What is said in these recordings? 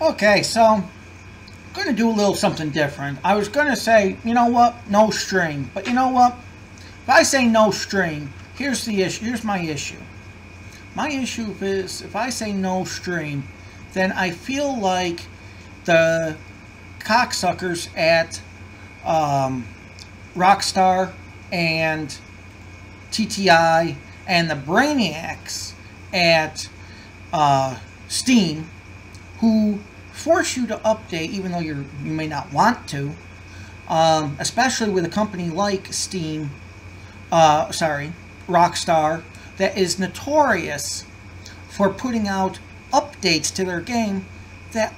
Okay, so I'm going to do a little something different. I was going to say, you know what, no string. But you know what? If I say no string, here's the issue. Here's my issue. My issue is if I say no string, then I feel like the cocksuckers at Rockstar and TTI and the brainiacs at Steam, who force you to update even though you may not want to, especially with a company like Steam, Rockstar, that is notorious for putting out updates to their game that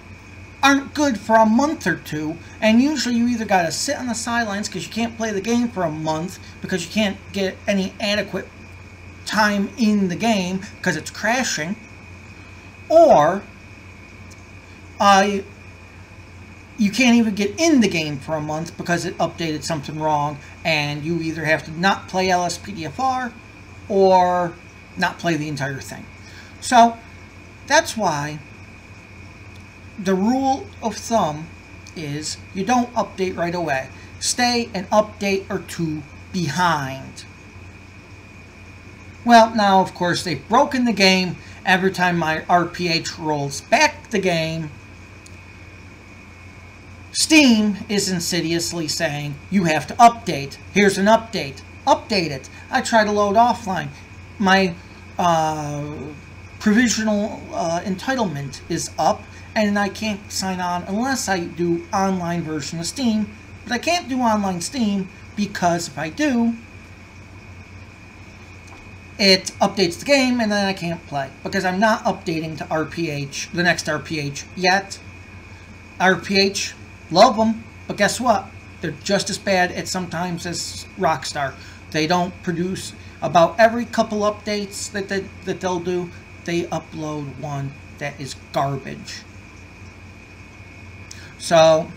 aren't good for a month or two, and usually you either got to sit on the sidelines because you can't play the game for a month because you can't get any adequate time in the game because it's crashing, or you can't even get in the game for a month because it updated something wrong, and you either have to not play LSPDFR or not play the entire thing. So that's why the rule of thumb is you don't update right away. Stay an update or two behind. Well, now of course they've broken the game. Every time my RPH rolls back the game, Steam is insidiously saying you have to update. Here's an update. Update it. I try to load offline. My provisional entitlement is up, and I can't sign on unless I do online version of Steam. But I can't do online Steam because if I do, it updates the game and then I can't play because I'm not updating to RPH, the next RPH yet. RPH, love them, but guess what? They're just as bad at sometimes as Rockstar. They don't produce about every couple updates that they'll do. They upload one that is garbage. So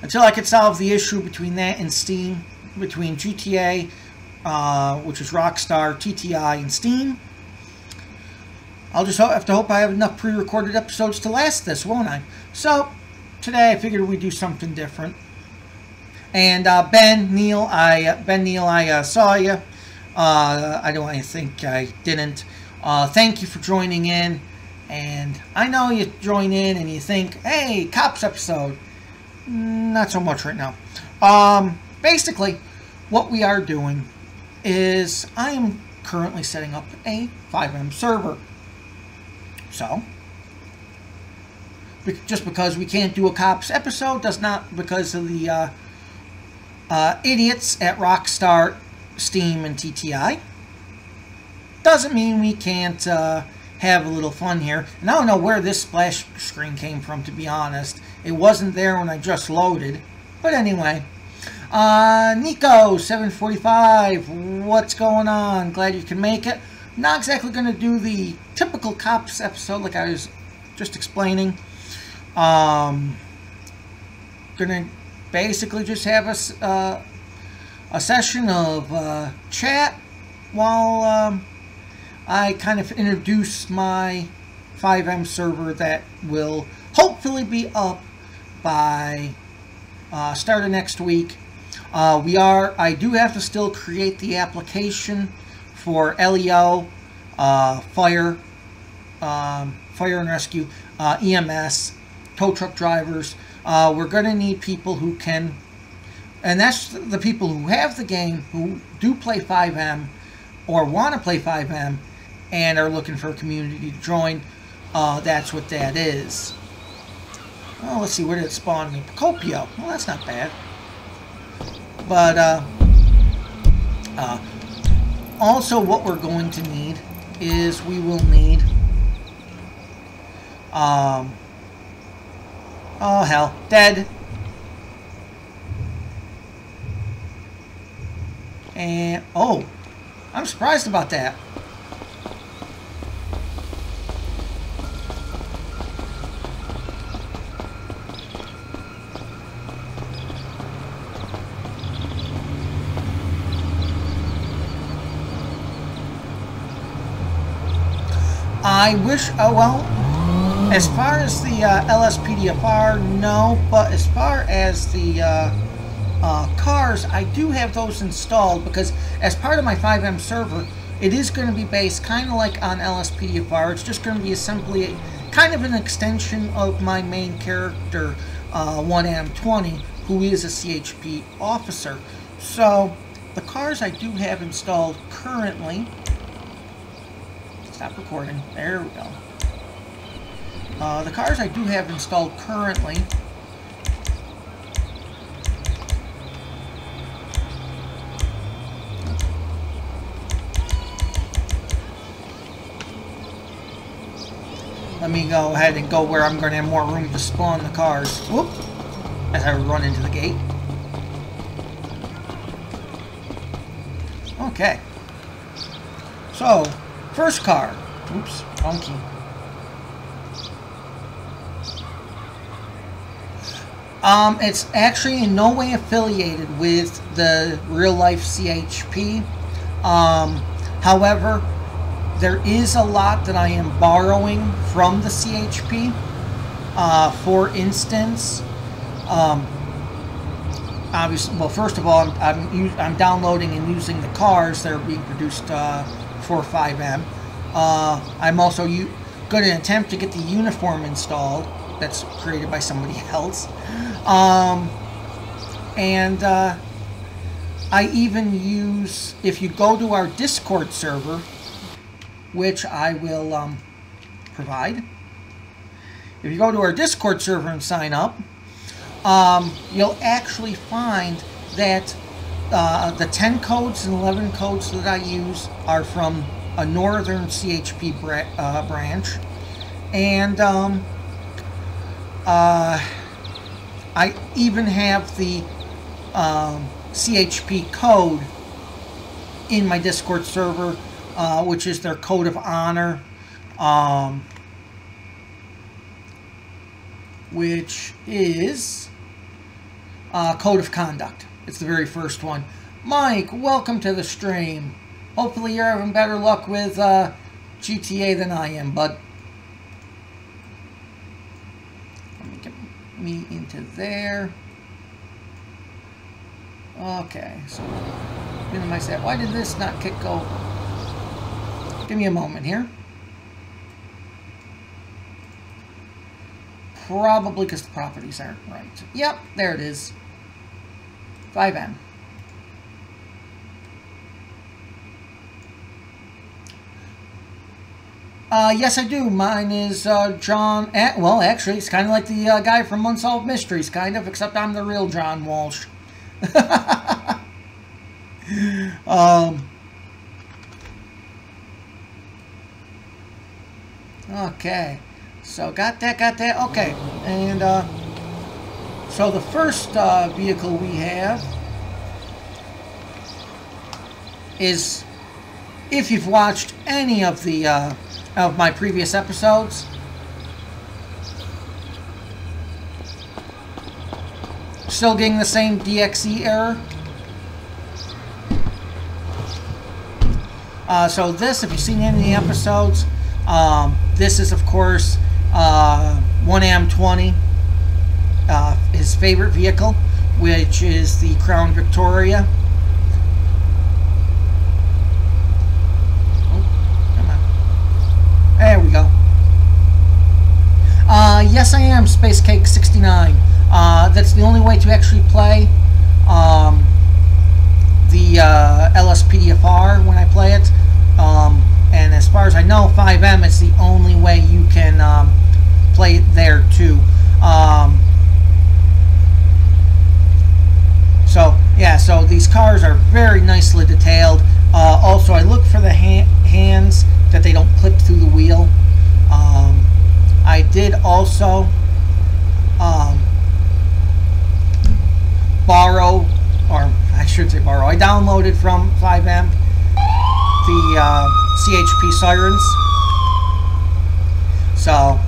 until I can solve the issue between that and Steam, between GTA, which is Rockstar, TTI, and Steam, I'll just have to hope I have enough pre-recorded episodes to last this, won't I? So today I figured we'd do something different. And Ben Neal, I saw you. I think I didn't. Thank you for joining in. And I know you join in and you think, hey, Cops episode. Not so much right now. Basically, what we are doing is I am currently setting up a fivem server. So, just because we can't do a Cops episode does not, because of the idiots at Rockstar, Steam, and TTI, doesn't mean we can't have a little fun here. And I don't know where this splash screen came from, to be honest. It wasn't there when I just loaded. But anyway, Nico 745, what's going on? Glad you can make it. Not exactly going to do the typical Cops episode like I was just explaining. Gonna basically just have a session of chat while I kind of introduce my fivem server that will hopefully be up by start of next week. I do have to still create the application for LEO, fire and rescue, EMS, tow truck drivers. We're going to need people who can, and that's the people who have the game, who do play fivem or want to play fivem and are looking for a community to join. That's what that is. Oh, let's see, where did it spawn me? Procopio. Well, that's not bad. But also what we're going to need is we will need oh hell, dead. And oh, I'm surprised about that. I wish, well, As far as the LSPDFR, no. But as far as the cars, I do have those installed because as part of my fivem server, it is going to be based kind of like on LSPDFR. It's just going to be simply kind of an extension of my main character, Lt, who is a CHP officer. So the cars I do have installed currently. Stop recording. There we go. The cars I do have installed currently let me go ahead and go where I'm going to have more room to spawn the cars. Whoop! As I run into the gate. Okay. So, first car. Oops, wrong key. It's actually in no way affiliated with the real-life CHP. However, there is a lot that I am borrowing from the CHP. For instance, obviously, well, first of all, I'm downloading and using the cars that are being produced for fivem. I'm also going to attempt to get the uniform installed that's created by somebody else. And I even use, if you go to our Discord server, which I will provide. If you go to our Discord server and sign up, you'll actually find that the 10 codes and 11 codes that I use are from a northern CHP branch. And I even have the CHP code in my Discord server, which is their code of honor, which is code of conduct. It's the very first one. Mike, welcome to the stream. Hopefully you're having better luck with GTA than I am, bud. Let me get me into there. Okay, so minimize that. Why did this not go? Give me a moment here. Probably because the properties aren't right. Yep, there it is. fivem. Yes, I do. Mine is John. Well, actually, it's kind of like the guy from Unsolved Mysteries, kind of, except I'm the real John Walsh. Okay, so got that. Okay, and so the first vehicle we have is, if you've watched any of the of my previous episodes, still getting the same DXE error. So this, if you've seen any of the episodes, this is, of course, Lt, his favorite vehicle, which is the Crown Victoria. Oh, come on. There we go. Yes, I am Space Cake 69. That's the only way to actually play the LSPDFR when I play it. And as far as I know, fivem is the only way you can play it there too. So yeah, so these cars are very nicely detailed. Also, I look for the hands that they don't clip through the wheel. I did also borrow, or I should say borrow, I downloaded from fivem the CHP sirens. So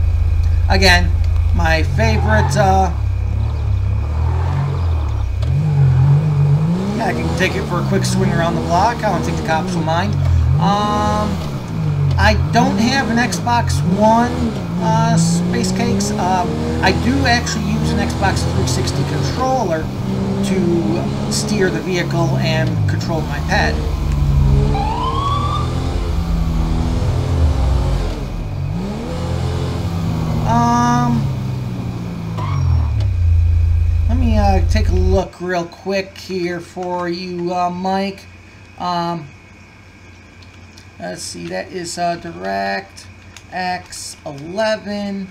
again, my favorite, yeah, I can take it for a quick swing around the block. I don't think the cops will mind. I I don't have an Xbox One Space Cakes. I do actually use an Xbox 360 controller to steer the vehicle and control my pet. Let me take a look real quick here for you, Mike. Let's see, that is DirectX 11.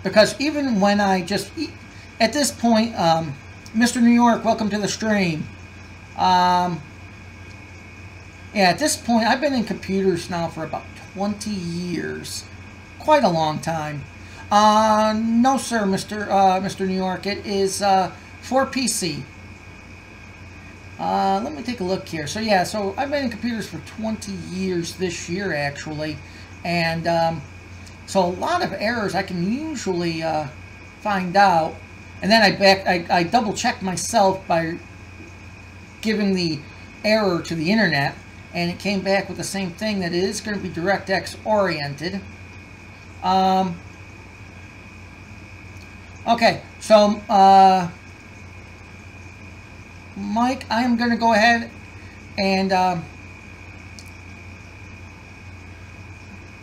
Because even when I just, at this point, Mr. New York, welcome to the stream. Yeah, at this point, I've been in computers now for about 20 years. Quite a long time. No, sir, Mr. New York. It is for PC. Let me take a look here. So yeah, so I've been in computers for 20 years this year, actually, and so a lot of errors I can usually find out, and then I double check myself by giving the error to the internet, and it came back with the same thing, that it is going to be DirectX oriented. Okay, so Mike, I am going to go ahead and hold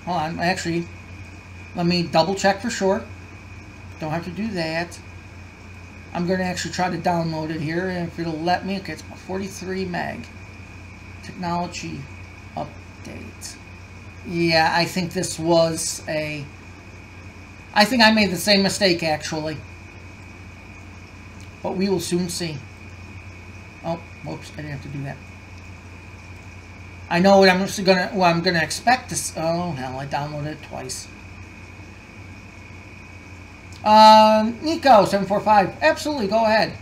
on, actually, let me double check for sure. Don't have to do that. I'm going to actually try to download it here, and if it'll let me. Okay, it's about 43 meg. Technology update. Yeah, I think this was a... I think I made the same mistake, actually. But we will soon see. Oh, whoops, I didn't have to do that. I know what I'm gonna expect to... Oh, hell, I downloaded it twice. Nico, 745. Absolutely, go ahead.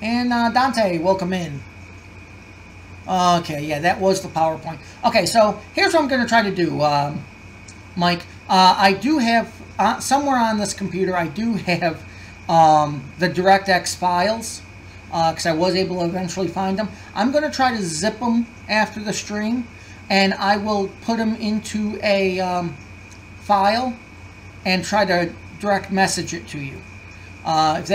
And Dante, welcome in. Okay, yeah, that was the PowerPoint. Okay, so here's what I'm going to try to do, Mike. I do have, somewhere on this computer, I do have the DirectX files, because I was able to eventually find them. I'm going to try to zip them after the stream, and I will put them into a file and try to direct message it to you. If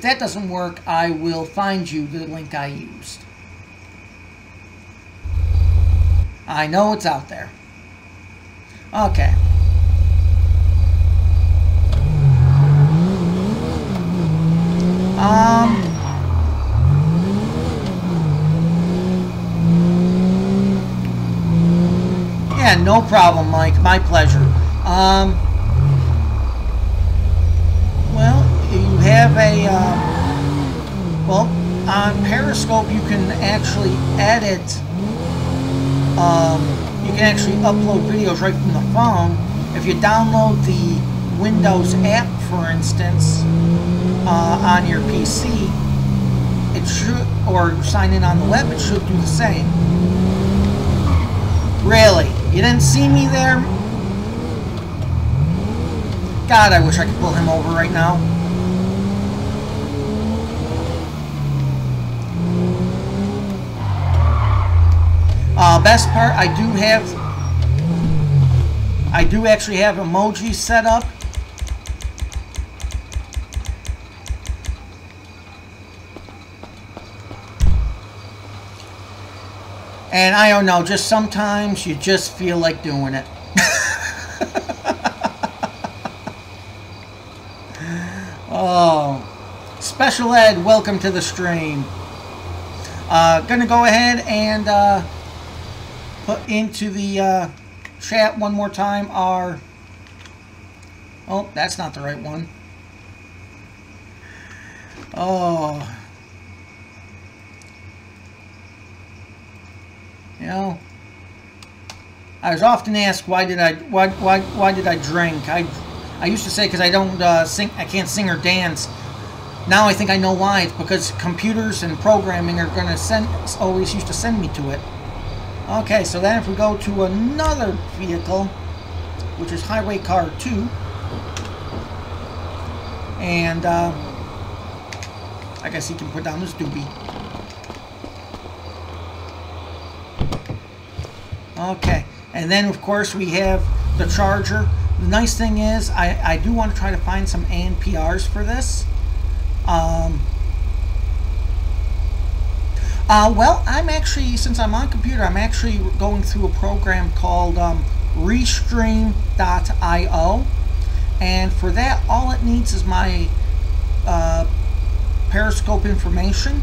that doesn't work, I will find you the link I used. I know it's out there. Okay. Yeah, no problem, Mike. My pleasure. Well, you have a, well, on Periscope you can actually edit, you can actually upload videos right from the phone. If you download the Windows app, for instance, on your PC, it should, or sign in on the web, it should do the same. Really? You didn't see me there? God, I wish I could pull him over right now. Best part, I do actually have emojis set up. And I don't know, just sometimes you just feel like doing it. Oh, Special Ed, welcome to the stream. Gonna go ahead and put into the chat one more time our... Oh, that's not the right one. Oh. You know, I was often asked why did I drink. I used to say because I don't sing, I can't sing or dance. Now I think I know why. It's because computers and programming are going to always used to send me to it. Okay, so then if we go to another vehicle, which is Highway Car 2. And I guess he can put down his doobie. Okay, and then of course we have the charger. The nice thing is I do want to try to find some ANPRs for this. Well, I'm actually, since I'm on computer, I'm actually going through a program called Restream.io, and for that, all it needs is my Periscope information,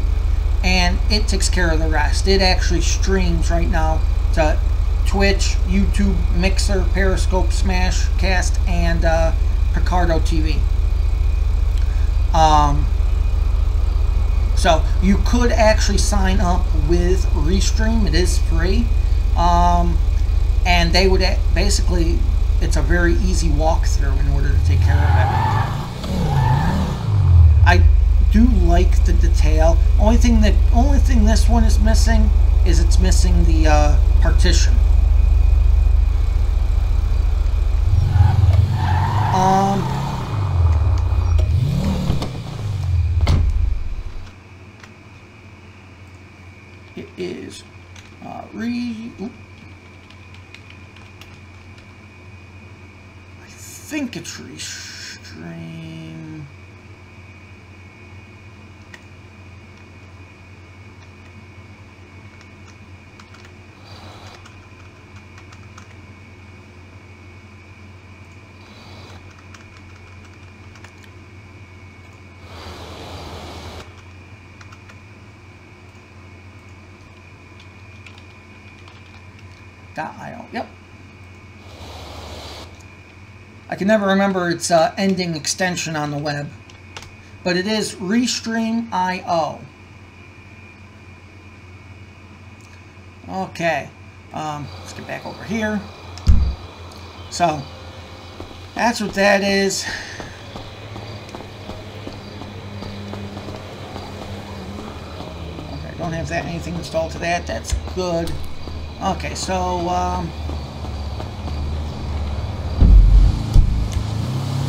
and it takes care of the rest. It actually streams right now to Twitch, YouTube, Mixer, Periscope, Smashcast, and Picardo TV. So you could actually sign up with Restream. It is free, and they would basically, it's a very easy walkthrough in order to take care of it. I do like the detail. Only thing this one is missing is it's missing the partition. It is I think it's Restream. .io. Yep. I can never remember its ending extension on the web, but it is Restream.io. Okay, let's get back over here. So that's what that is. Okay, don't have that anything installed to that. That's good. Okay, so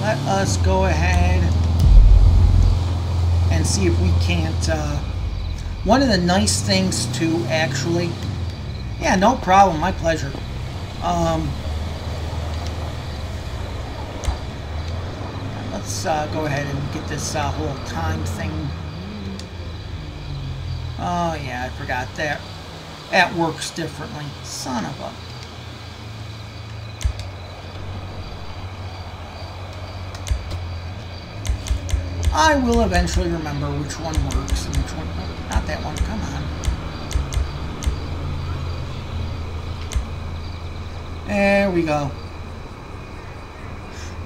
let us go ahead and see if we can't. One of the nice things to actually, yeah, no problem, my pleasure. Let's go ahead and get this whole time thing. Oh yeah, I forgot that. That works differently. Son of a... I will eventually remember which one works and which one... Not that one. Come on. There we go.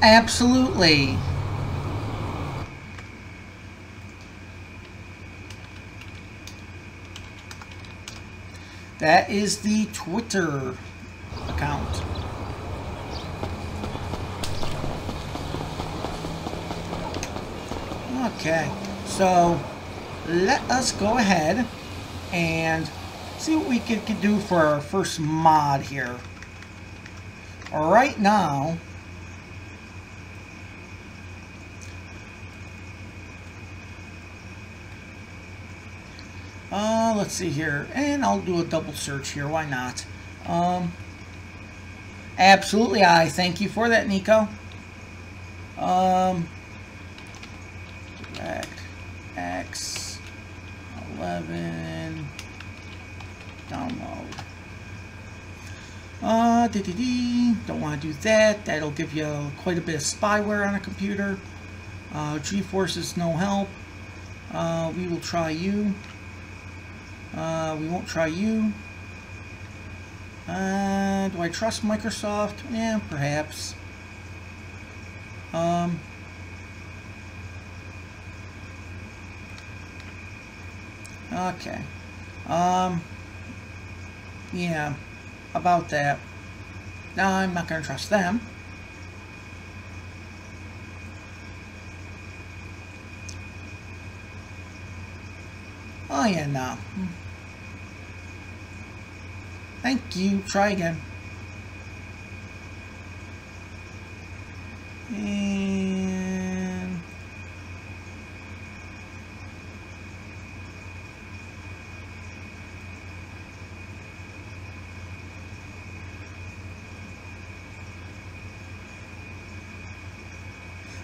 Absolutely. That is the Twitter account. Okay, so let us go ahead and see what we could do for our first mod here. Right now, let's see here, and I'll do a double search here, why not? Absolutely, I thank you for that, Nico. DirectX 11 download. Don't want to do that. That'll give you quite a bit of spyware on a computer. GeForce is no help. We will try you. We won't try you. Do I trust Microsoft? Yeah, perhaps. Okay. Yeah, about that. No, I'm not going to trust them. Oh yeah, no. Thank you. Try again. And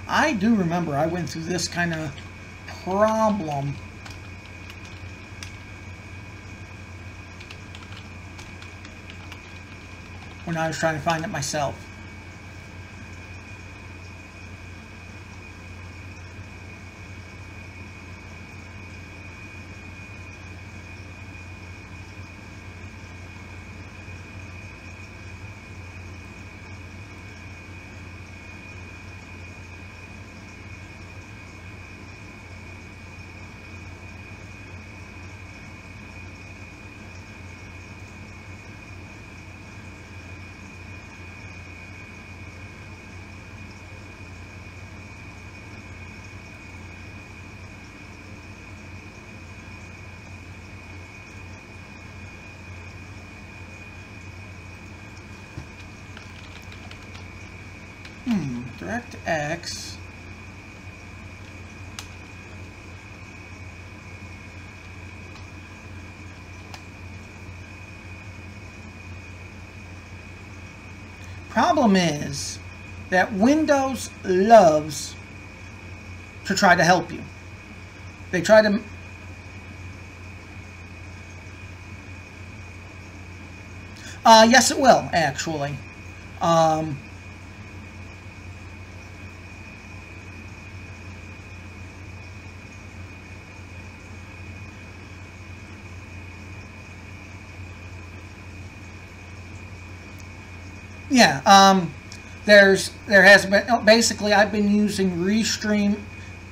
I do remember I went through this kind of problem when I was trying to find it myself. DirectX. Problem is that Windows loves to try to help you. They try to yes, it will, actually. Yeah, there has been, basically I've been using Restream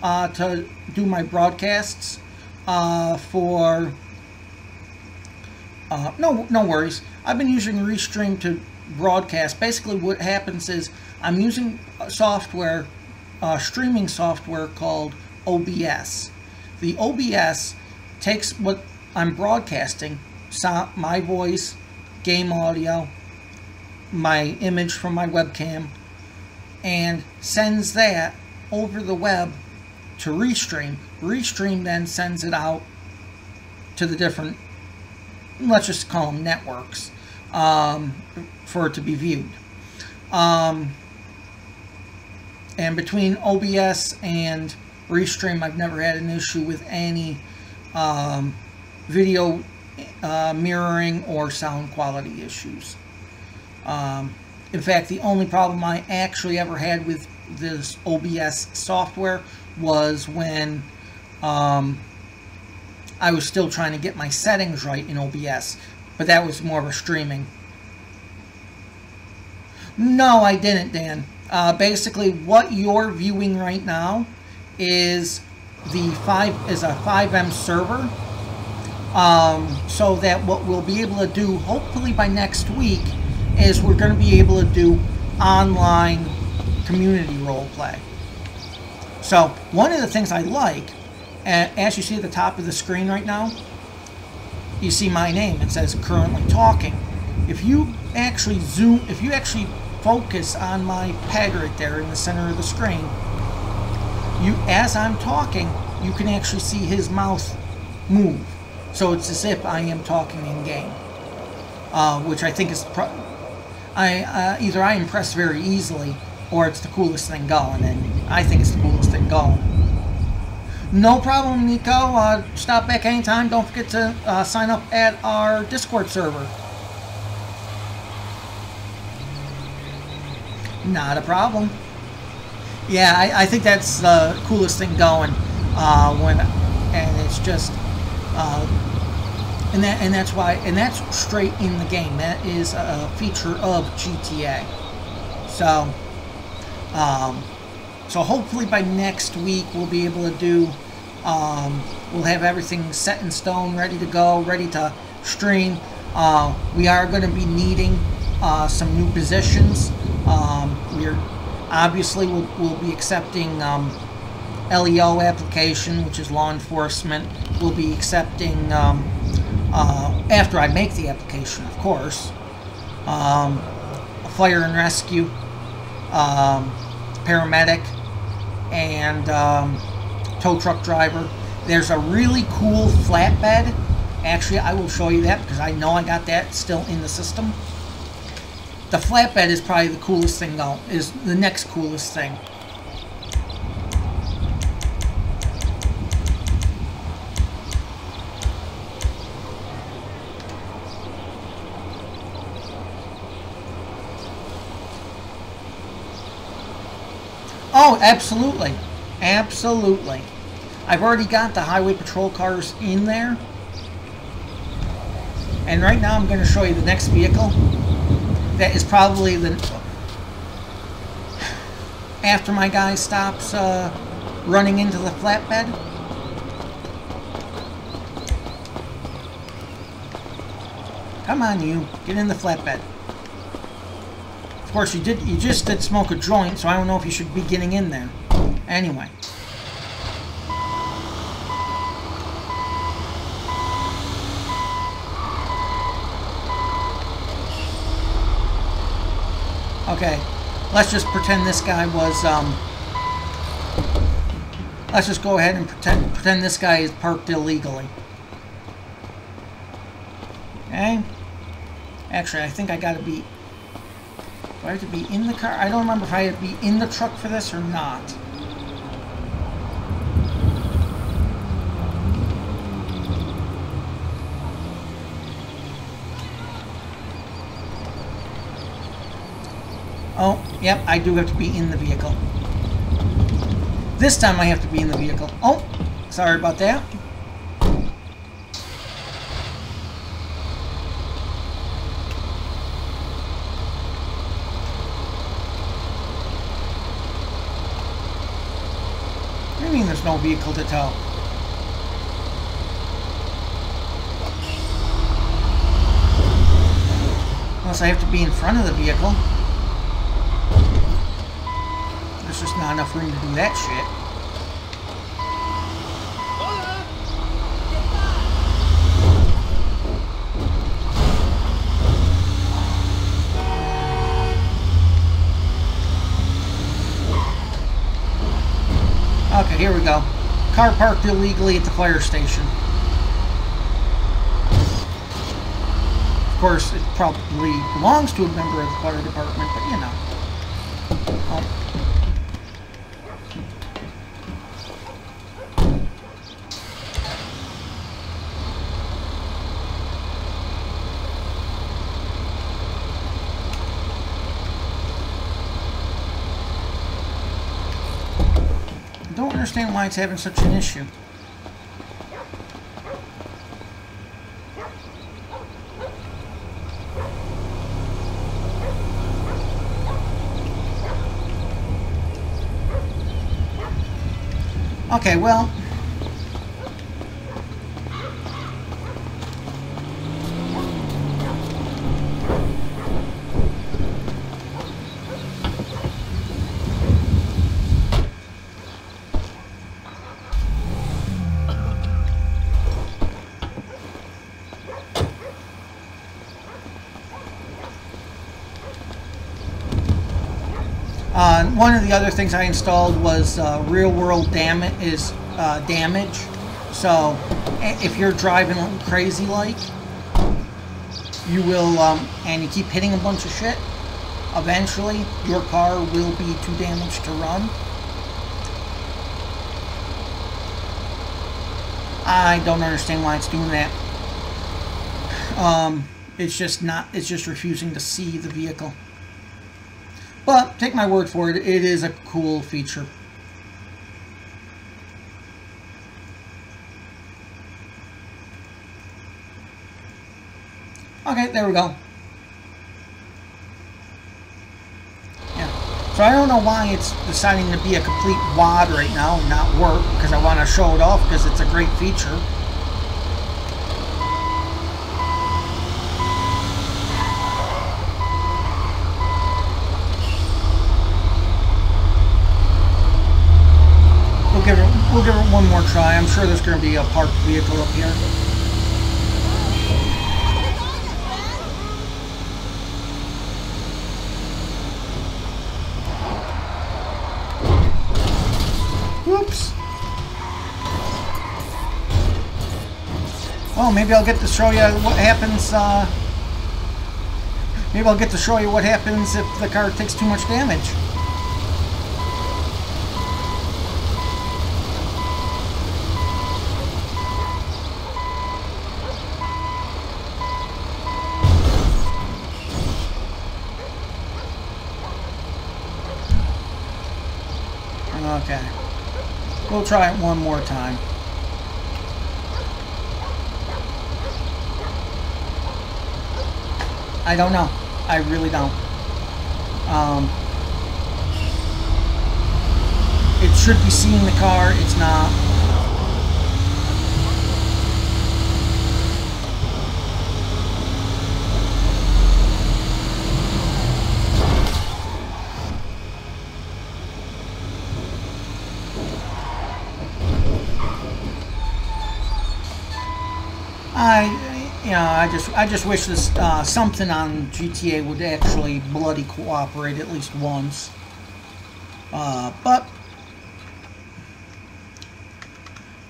to do my broadcasts for, no worries. I've been using Restream to broadcast. Basically what happens is I'm using software, streaming software called OBS. The OBS takes what I'm broadcasting, my voice, game audio, my image from my webcam, and sends that over the web to Restream. Restream then sends it out to the different, let's just call them networks, for it to be viewed. And between OBS and Restream, I've never had an issue with any video mirroring or sound quality issues. In fact, the only problem I actually ever had with this OBS software was when I was still trying to get my settings right in OBS, but that was more of a streaming. No, I didn't, Dan. Basically, what you're viewing right now is a fivem server. So that what we'll be able to do, hopefully by next week, is we're going to be able to do online community role play. So one of the things I like, as you see at the top of the screen right now, you see my name. It says currently talking. If you actually zoom, if you actually focus on my peg right there in the center of the screen, as I'm talking, you can actually see his mouth move. So it's as if I am talking in game, which I think is either I impress very easily, or it's the coolest thing going, and I think it's the coolest thing going. No problem, Nico. Stop back anytime. Don't forget to sign up at our Discord server. Not a problem. Yeah, I think that's the coolest thing going. And it's just, and that's why, and that's straight in the game. That is a feature of GTA. So, so hopefully by next week we'll be able to do. We'll have everything set in stone, ready to go, ready to stream. We are going to be needing some new positions. We're obviously we'll be accepting LEO application, which is law enforcement. We'll be accepting after I make the application, of course. Fire and rescue, paramedic, and tow truck driver. There's a really cool flatbed. Actually, I will show you that because I know I got that still in the system. The flatbed is probably the coolest thing going, is the next coolest thing. Oh, absolutely. Absolutely. I've already got the highway patrol cars in there. And right now I'm going to show you the next vehicle. That is probably the... After my guy stops running into the flatbed. Come on, you. Get in the flatbed. Of course, you just did smoke a joint, so I don't know if you should be getting in there. Anyway. Okay, let's just pretend this guy was, let's just go ahead and pretend this guy is parked illegally. Okay? Actually, I think I gotta be... Do I have to be in the car? I don't remember if I have to be in the truck for this or not. Oh, yep, I do have to be in the vehicle. This time I have to be in the vehicle. Oh, sorry about that. What do you mean there's no vehicle to tow? Unless I have to be in front of the vehicle. There's just not enough room to do that shit. Okay, here we go. Car parked illegally at the fire station. Of course, it probably belongs to a member of the fire department, but you know. Oh. I don't understand why it's having such an issue. Okay, well... one of the other things I installed was real-world damage. So if you're driving crazy like, you will, and you keep hitting a bunch of shit, eventually your car will be too damaged to run. I don't understand why it's doing that. It's just refusing to see the vehicle. But, take my word for it, it is a cool feature. Okay, there we go. Yeah. So I don't know why it's deciding to be a complete wad right now and not work, because I want to show it off because it's a great feature. We'll give it one more try. I'm sure there's going to be a parked vehicle up here. Whoops. Well, maybe I'll get to show you what happens. Maybe I'll get to show you what happens if the car takes too much damage. We'll try it one more time. I don't know. I really don't. It should be seeing the car. It's not. I just wish this something on GTA would actually bloody cooperate at least once. But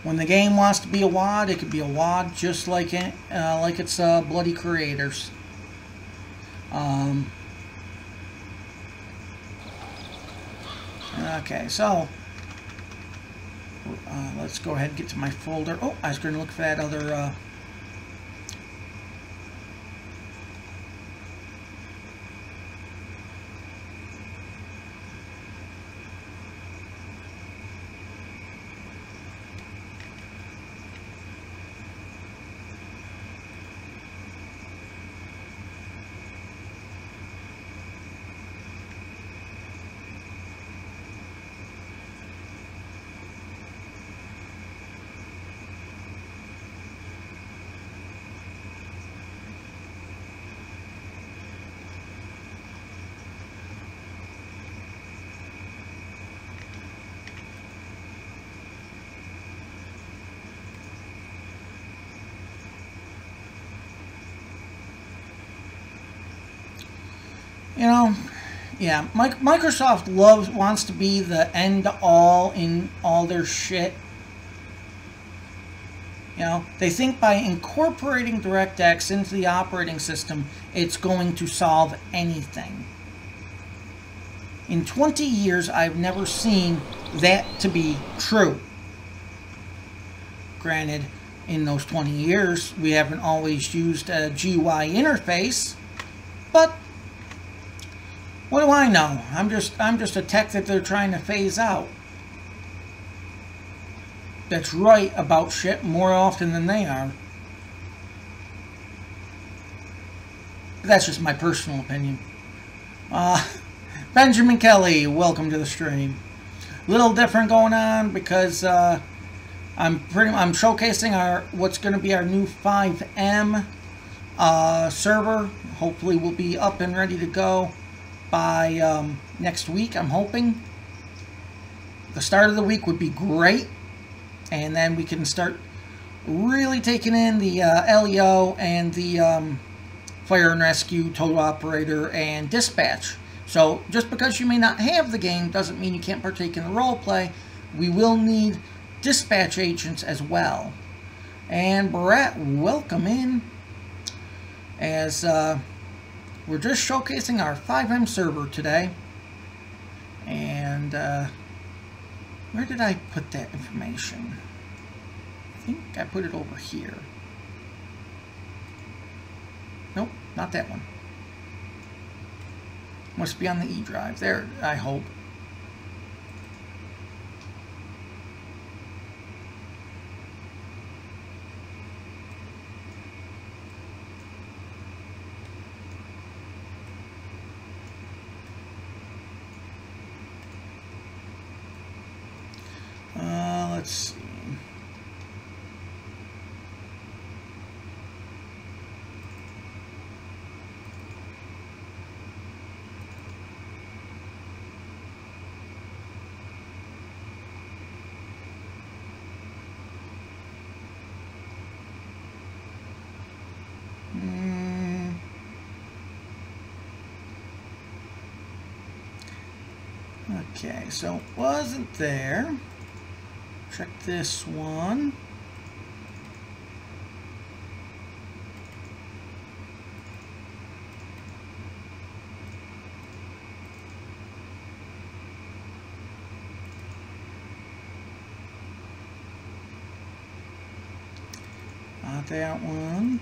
when the game wants to be a WAD, it could be a WAD just like its bloody creators. Okay, so let's go ahead and get to my folder. Oh, I was going to look for that other. You know, yeah, Microsoft wants to be the end-all in all their shit. You know, they think by incorporating DirectX into the operating system, it's going to solve anything. In 20 years, I've never seen that to be true. Granted, in those 20 years, we haven't always used a GUI interface, but what do I know? I'm just a tech that they're trying to phase out. That's right about shit more often than they are. But that's just my personal opinion. Benjamin Kelly, welcome to the stream. Little different going on because I'm showcasing what's going to be our new fivem server. Hopefully, we'll be up and ready to go by next week. I'm hoping the start of the week would be great, and then we can start really taking in the LEO and the fire and rescue, total operator, and dispatch. So just because you may not have the game doesn't mean you can't partake in the role play. We will need dispatch agents as well. And Brett, welcome in, as we're just showcasing our fivem server today. And where did I put that information? I think I put it over here. Nope, not that one. Must be on the E drive. There, I hope. Let's see. Okay, so it wasn't there. Check this one. Not that one.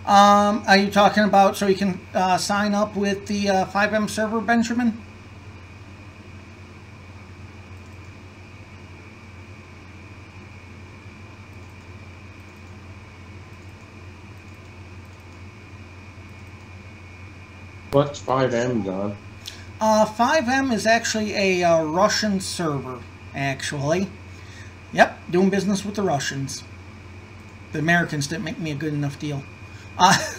Are you talking about so you can sign up with the fivem server, Benjamin? What's fivem, John? Fivem is actually a Russian server, actually. Yep, doing business with the Russians. The Americans didn't make me a good enough deal.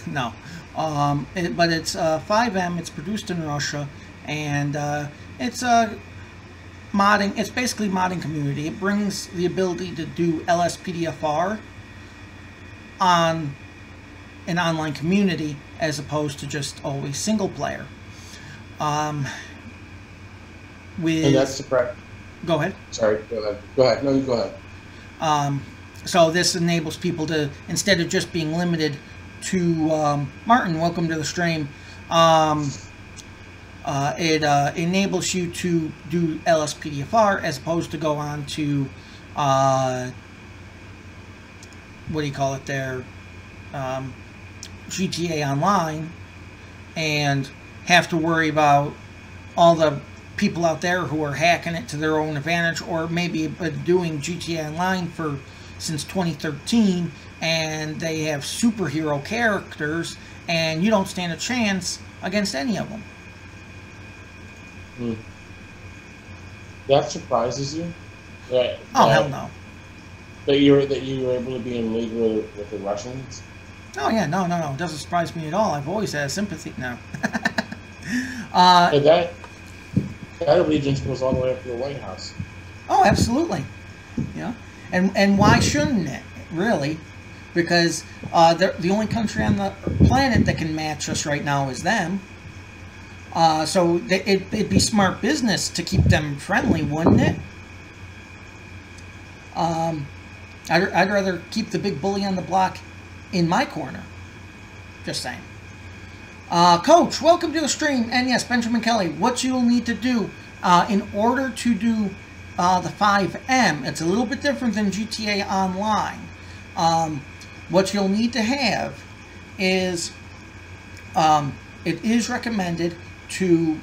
No. But it's fivem. It's produced in Russia, and it's modding. It's basically modding community. It brings the ability to do LSPDFR on an online community as opposed to just always single player. And that's the correct. Go ahead. Sorry, go ahead. Go ahead. No, you go ahead. So this enables people to, instead of just being limited to Martin, welcome to the stream. It enables you to do LSPDFR as opposed to go on to what do you call it there, GTA Online, and have to worry about all the people out there who are hacking it to their own advantage, or maybe been doing GTA Online since 2013, and they have superhero characters, and you don't stand a chance against any of them. That surprises you? Hell no. That you were able to be in league with the Russians? Oh yeah, no. It doesn't surprise me at all. I've always had sympathy. No. That allegiance goes all the way up to the White House. Oh, absolutely. Yeah, and why shouldn't it? Really? Because the only country on the planet that can match us right now is them. So it'd be smart business to keep them friendly, wouldn't it? I'd rather keep the big bully on the block in my corner. Just saying. Coach, welcome to the stream. And yes, Benjamin Kelly, what you'll need to do in order to do the fivem, it's a little bit different than GTA Online. What you'll need to have is, it is recommended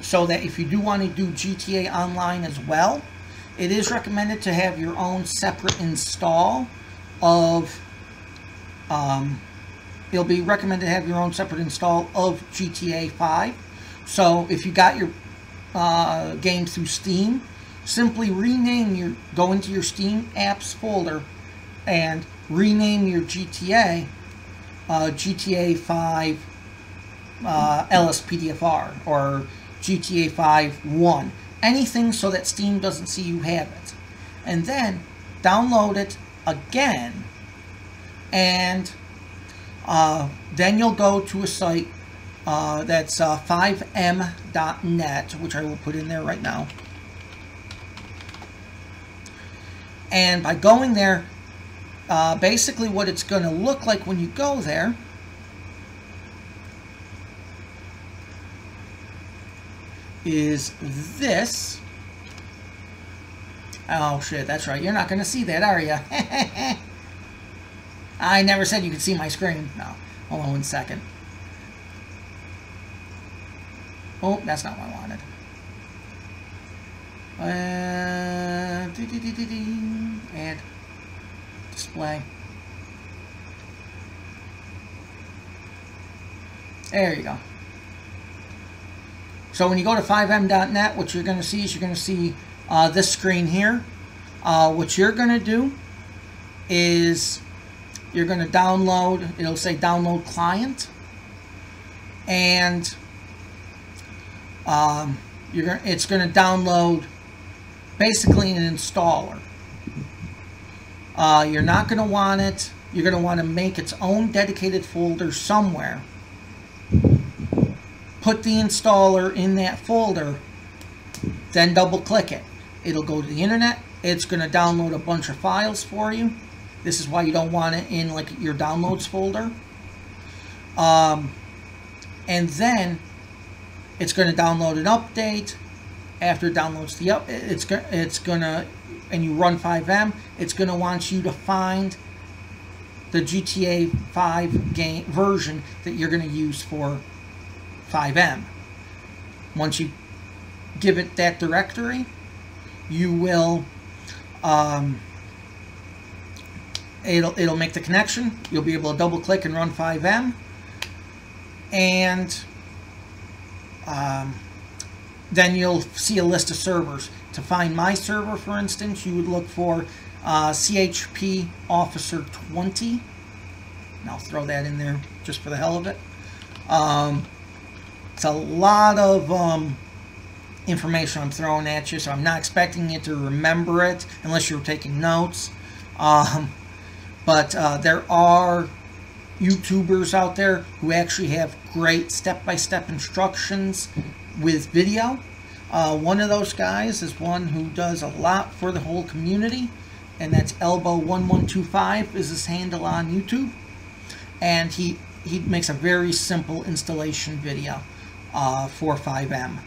so that if you do want to do GTA Online as well, it is recommended to have your own separate install of, it'll be recommended to have your own separate install of GTA 5. So if you got your game through Steam, simply go into your Steam apps folder and rename your GTA 5 LSPDFR or GTA 5 1. Anything so that Steam doesn't see you have it. And then download it again, and then you'll go to a site that's fivem.net, which I will put in there right now. And by going there, basically what it's going to look like when you go there is this. Oh shit, that's right. You're not going to see that, are you? I never said you could see my screen. No. Hold on 1 second. Oh, that's not what I wanted. Add display. There you go. So when you go to fivem.net, what you're going to see is this screen here. What you're going to do is you're going to download, it'll say download client, and it's going to download basically an installer. You're not going to want it, you're going to want to make its own dedicated folder somewhere. Put the installer in that folder, then double click it. It'll go to the internet. It's going to download a bunch of files for you. This is why you don't want it in like your downloads folder. And then it's going to download an update. After it downloads the and you run fivem, it's going to want you to find the GTA 5 game version that you're going to use for fivem. Once you give it that directory, you will it'll make the connection. You'll be able to double click and run fivem, and then you'll see a list of servers. To find my server, for instance, you would look for CHP Officer 20, and I'll throw that in there just for the hell of it. It's a lot of information I'm throwing at you, so I'm not expecting you to remember it unless you're taking notes. But there are YouTubers out there who actually have great step-by-step instructions with video. One of those guys is one who does a lot for the whole community, and that's Elbow1125 is his handle on YouTube, and he makes a very simple installation video for fivem.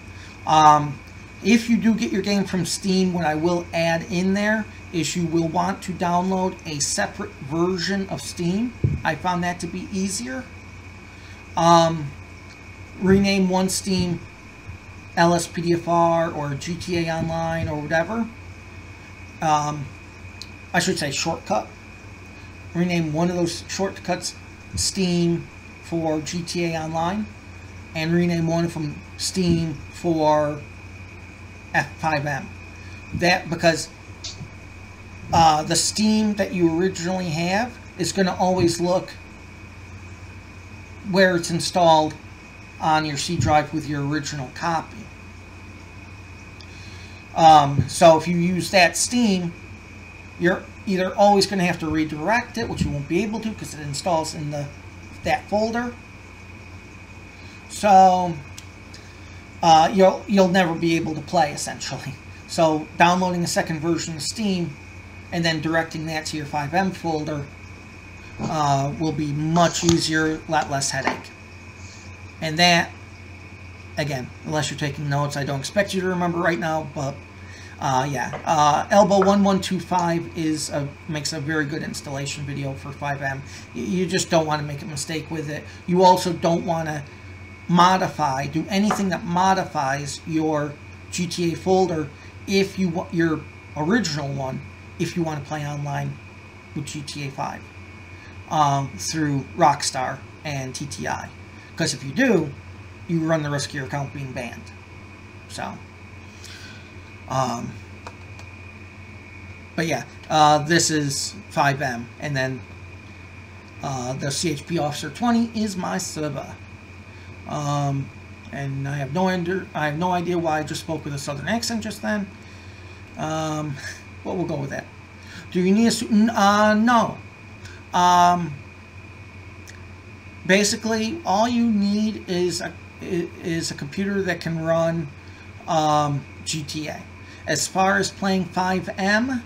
If you do get your game from Steam, what I will add in there is you will want to download a separate version of Steam. I found that to be easier. Rename one Steam LSPDFR or GTA Online or whatever. I should say shortcut. Rename one of those shortcuts Steam for GTA Online, and rename one of them Steam for fivem. That because the Steam that you originally have is going to always look where it's installed on your C drive with your original copy. So if you use that Steam, you're either always going to have to redirect it, which you won't be able to because it installs in that folder. So you'll never be able to play, essentially. So downloading a second version of Steam and then directing that to your fivem folder will be much easier, a lot less headache. And that, again, unless you're taking notes, I don't expect you to remember right now, but yeah, Elbow1125 makes a very good installation video for fivem. You just don't want to make a mistake with it. You also don't want to do anything that modifies your GTA folder if you want your original one, if you want to play online with GTA 5 through Rockstar and TTI. Because if you do, you run the risk of your account being banned. So, but yeah, this is fivem, and then the CHP Officer 20 is my server. And I have no idea why I just spoke with a southern accent just then. But we'll go with that. Do you need a suit? No. Basically, all you need is a computer that can run GTA. As far as playing fivem,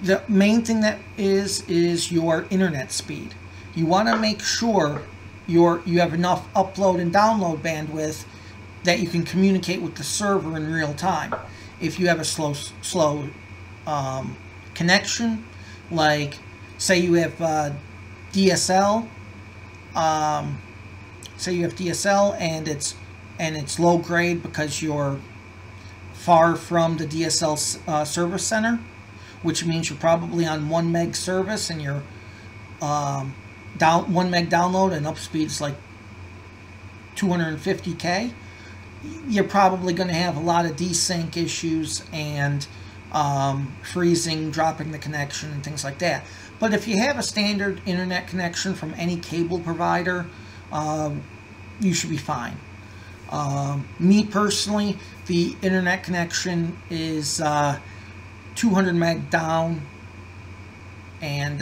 the main thing that is your internet speed. You want to make sure you have enough upload and download bandwidth that you can communicate with the server in real time. If you have a slow connection, like say you have DSL, and it's low grade because you're far from the DSL service center, which means you're probably on 1 meg service and your 1 meg download and up speed is like 250K. You're probably going to have a lot of desync issues and freezing, dropping the connection, and things like that. But if you have a standard internet connection from any cable provider, you should be fine. Me personally, the internet connection is 200 meg down and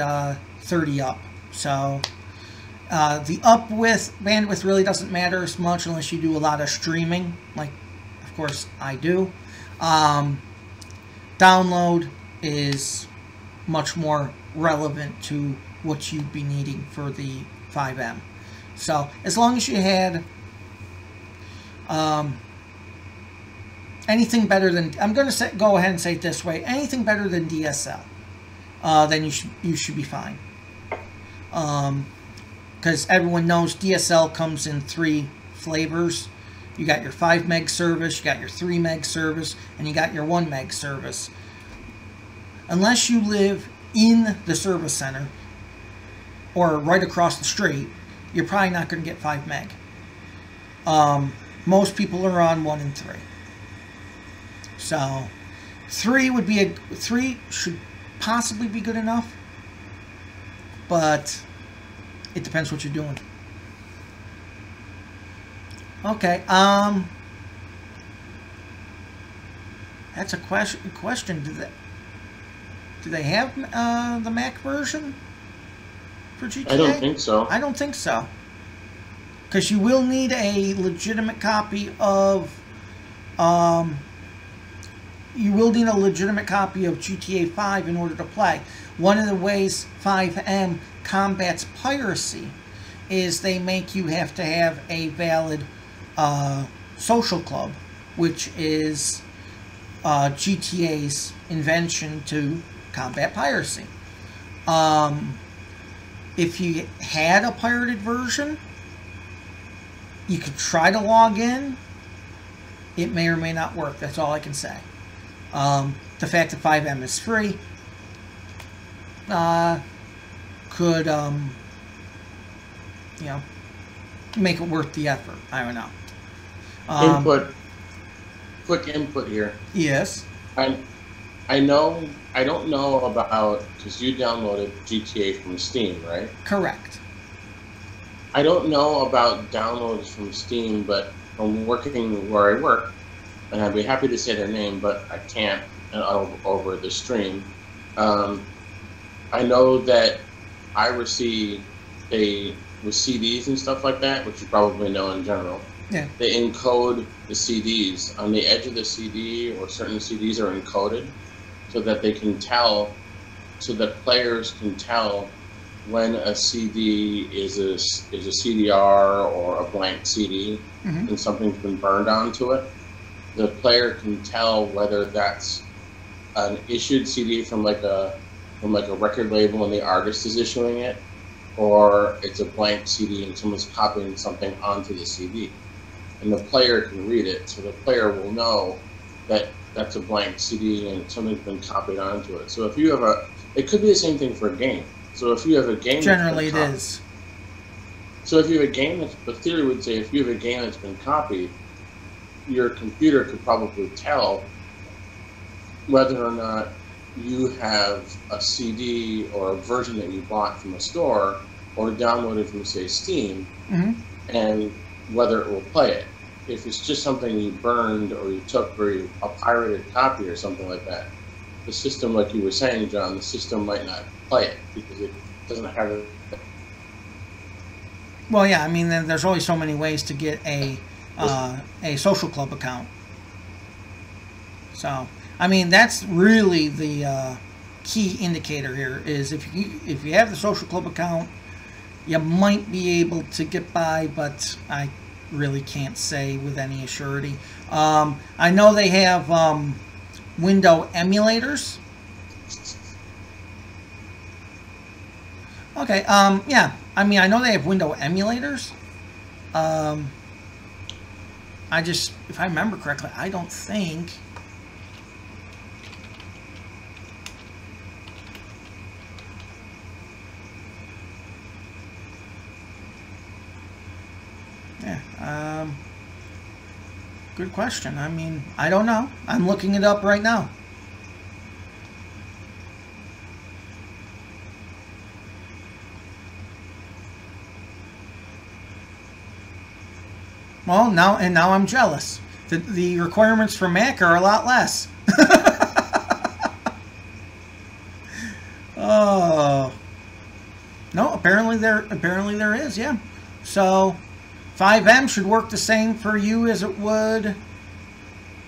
30 up. So the bandwidth really doesn't matter as much unless you do a lot of streaming, like of course I do. Download is much more relevant to what you'd be needing for the fivem. So as long as you had, and anything better than, I'm going to go ahead and say it this way, anything better than DSL, then you should be fine. Because everyone knows DSL comes in 3 flavors. You got your 5 meg service, you got your 3 meg service, and you got your 1 meg service. Unless you live in the service center or right across the street, you're probably not going to get 5 meg. Most people are on 1 and 3. So 3 should possibly be good enough, but it depends what you're doing. Okay, that's a question. Do they have the Mac version for GTA? I don't think so. I don't think so. Because you will need a legitimate copy of GTA 5 in order to play. One of the ways fivem combats piracy is they make you have to have a valid social club, which is GTA's invention to combat piracy. If you had a pirated version, you could try to log in. It may or may not work. That's all I can say. The fact that fivem is free could, you know, make it worth the effort. I don't know. Quick input here. Yes. I don't know about, because you downloaded GTA from Steam, right? Correct. I don't know about downloads from Steam, but I'm working where I work, and I'd be happy to say their name, but I can't over the stream. I know that iReceive, with CDs and stuff like that, which you probably know in general. Yeah. They encode the CDs. On the edge of the CD, or certain CDs are encoded so that they can tell, so that players can tell when a CD is a CDR or a blank CD, and something's been burned onto it. The player can tell whether that's an issued CD from like a record label and the artist is issuing it, or it's a blank CD and someone's copying something onto the CD. And the player can read it, so the player will know that that's a blank CD and something's been copied onto it. So if you have it could be the same thing for a game. So if you have a game, generally it is. So if you have a game the theory would say if you have a game that's been copied, your computer could probably tell whether or not you have a CD or a version that you bought from a store or downloaded from, say, Steam, and whether it will play it. If it's just something you burned or you took or a pirated copy or something like that, the system, like you were saying, John, the system might not play it because it doesn't have it. Well, yeah, I mean, there's only so many ways to get a social club account. So, I mean, that's really the key indicator here is if you have the social club account, you might be able to get by, but I really can't say with any assurity. I know they have window emulators. Okay, yeah, I mean, I know they have window emulators. If I remember correctly, I don't think... Yeah, good question. I mean, I don't know. I'm looking it up right now. Well, now I'm jealous. The requirements for Mac are a lot less. Oh. No, apparently there is, yeah. So fivem should work the same for you as it would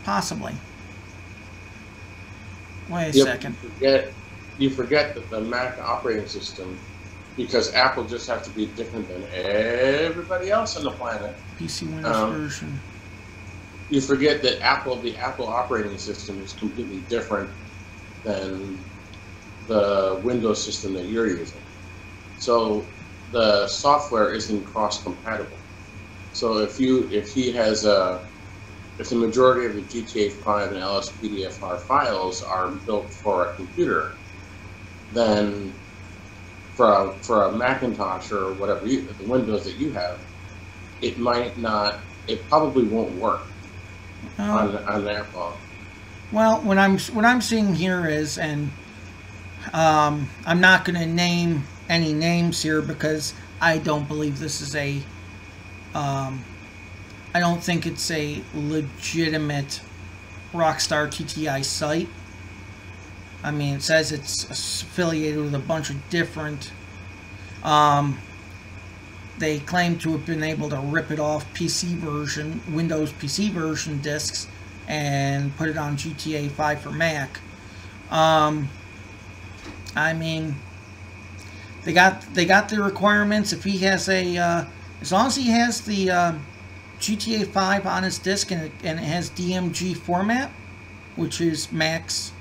possibly. Wait a second. You forget that the Mac operating system, because Apple just has to be different than everybody else on the planet. PC Windows version. you forget that the Apple operating system is completely different than the Windows system that you're using. So the software isn't cross-compatible. So if the majority of the GTA 5 and LSPDFR files are built for a computer, then for a Macintosh or whatever the Windows that you have, it probably won't work on that phone. Well, what I'm seeing here is, and I'm not going to name any names here because I don't believe this is I don't think it's a legitimate Rockstar TTI site. I mean, it says it's affiliated with a bunch of different. They claim to have been able to rip it off Windows PC version discs, and put it on GTA 5 for Mac. I mean, they got the requirements. If he has as long as he has the GTA 5 on his disc and it has DMG format, which is Mac's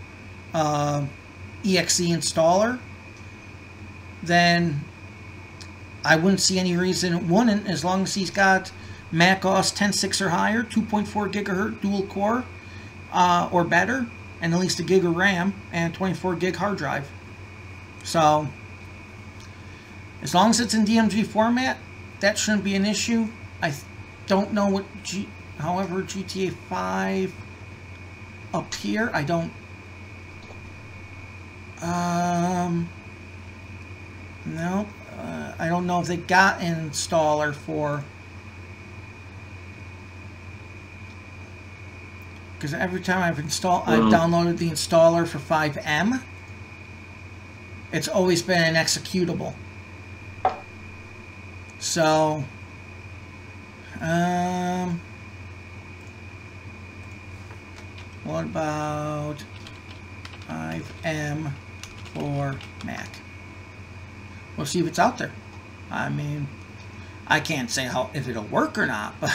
exe installer, then I wouldn't see any reason it wouldn't, as long as he's got Mac OS 10.6 or higher, 2.4 gigahertz dual core or better, and at least a gig of RAM and 24 gig hard drive. So as long as it's in DMG format, that shouldn't be an issue. I don't know what however GTA 5 up here, I don't no, I don't know if they got an installer for, because every time I've downloaded the installer for fivem, it's always been an executable. So what about fivem for Mac? We'll see if it's out there. I mean, I can't say if it'll work or not, but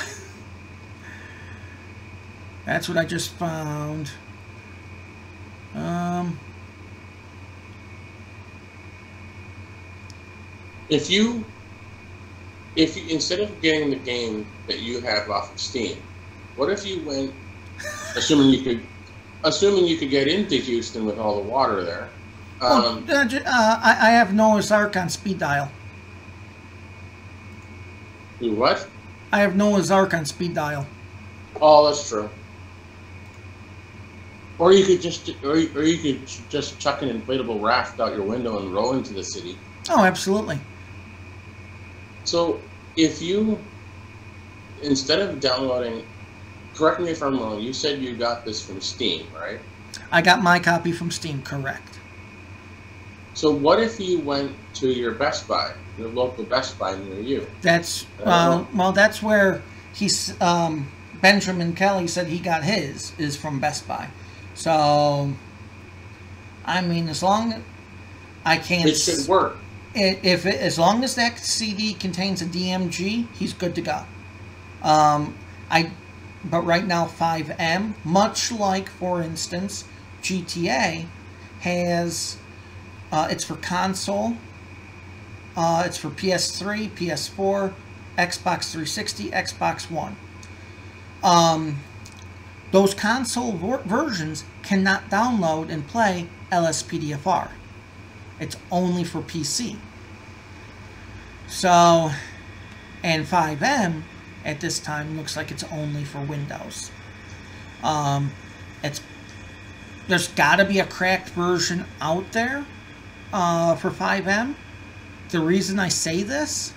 that's what I just found. If you instead of getting the game that you have off of Steam, what if you went, assuming you could get into Houston with all the water there? I have Noah's Ark on speed dial. You what? I have Noah's Ark on speed dial. Oh, that's true. Or you could just chuck an inflatable raft out your window and row into the city. Oh, absolutely. So if you, instead of downloading, correct me if I'm wrong, you said you got this from Steam, right? I got my copy from Steam, correct. So what if you went to your Best Buy, your local Best Buy near you? That's, well, that's where he's, Benjamin Kelly said he got his, is from Best Buy. So, I mean, as long as I can't... It should work. As long as that CD contains a DMG, he's good to go. But right now, fivem, much like, for instance, GTA, has... it's for console. It's for PS3, PS4, Xbox 360, Xbox One. Those console versions cannot download and play LSPDFR. It's only for PC. So, and fivem at this time looks like it's only for Windows. There's got to be a cracked version out there for fivem. The reason I say this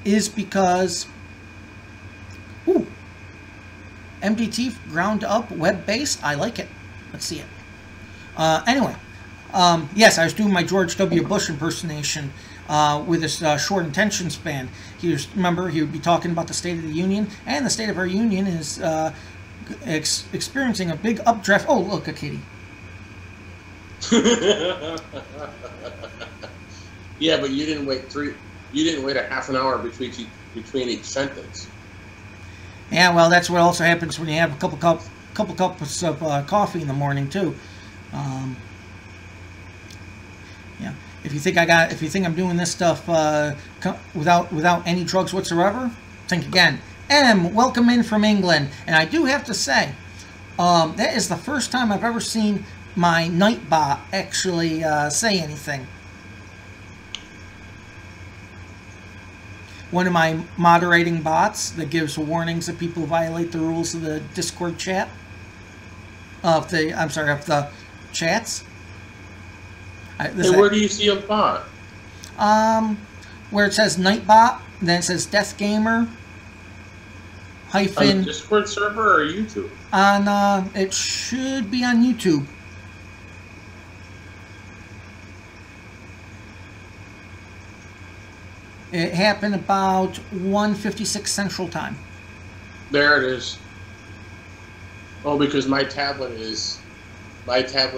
is because MDT ground up, web-based, I like it. Let's see it. Anyway, yes, I was doing my George W. Bush impersonation with this short attention span. Remember, he would be talking about the State of the Union, and the state of our union is experiencing a big updraft. Oh, look, a kitty. Yeah, but you didn't wait a half an hour between each sentence. Yeah, well, that's what also happens when you have a couple cups of coffee in the morning too. Yeah, if you think I'm doing this stuff without any drugs whatsoever, think again. M, welcome in from England, and I do have to say, that is the first time I've ever seen my Nightbot actually say anything. One of my moderating bots that gives warnings if people violate the rules of the Discord chat. Of the chats. Hey, where do you see a bot? Where it says Nightbot, then it says Death Gamer. Hyphen. On the Discord server or YouTube? On it should be on YouTube. It happened about 1:56 Central Time. There it is. Oh, because my tablet is synced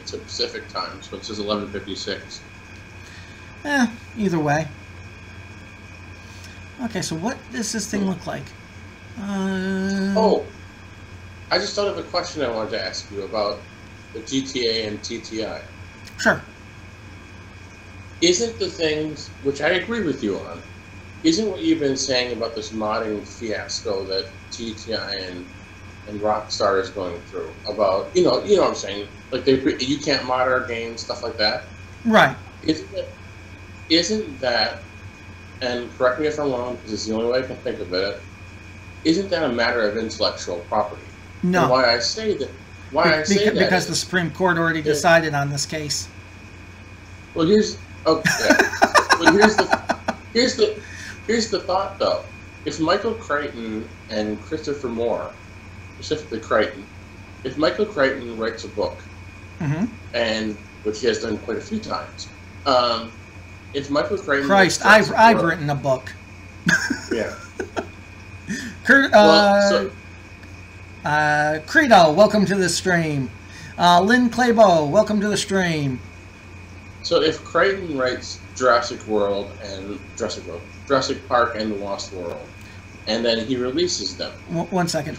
to Pacific time, so it says 11:56. Either way. Okay, so what does this thing look like? Oh, I just thought of a question I wanted to ask you about the GTA and TTI. Sure. Isn't the things, which I agree with you on, isn't what you've been saying about this modding fiasco that TTI and Rockstar is going through about, you know what I'm saying, like you can't mod our games, stuff like that? Right. Isn't that, and correct me if I'm wrong, because it's the only way I can think of it, isn't that a matter of intellectual property? No. And why I say that because the Supreme Court already decided on this case. Well, here's the thought though. If Michael Crichton and Christopher Moore, specifically Crichton, if Michael Crichton writes a book, and which he has done quite a few times, if Michael Crichton, Christ, I've written a book. Yeah. Credo, welcome to the stream. Lynn Claybo, welcome to the stream. So if Crichton writes Jurassic Park and The Lost World, and then he releases them. One second.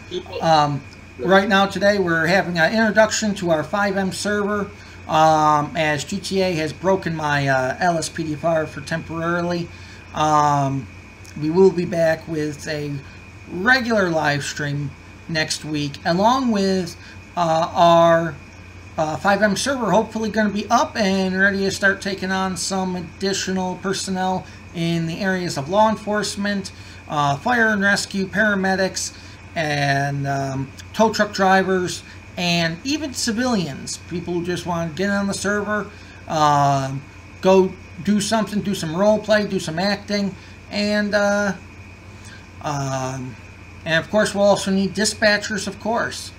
Right now, today, we're having an introduction to our fivem server, as GTA has broken my LSPDFR for temporarily. We will be back with a regular live stream next week, along with our fivem server hopefully going to be up and ready to start taking on some additional personnel in the areas of law enforcement, fire and rescue, paramedics, and tow truck drivers, and even civilians, people who just want to get on the server, go do something, do some role play, do some acting, and of course we'll also need dispatchers, of course.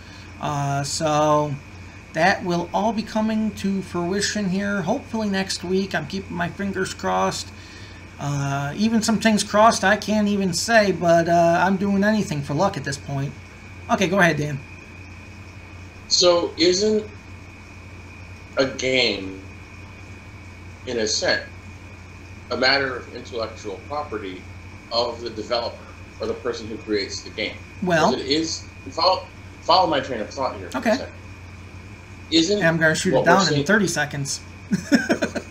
So that will all be coming to fruition here, hopefully next week. I'm keeping my fingers crossed. Even some things crossed I can't even say, but I'm doing anything for luck at this point. Okay, go ahead, Dan. So isn't a game, in a sense, a matter of intellectual property of the developer or the person who creates the game? Well, it is. Follow my train of thought here. Okay. Isn't I'm going to shoot it down in 30 seconds.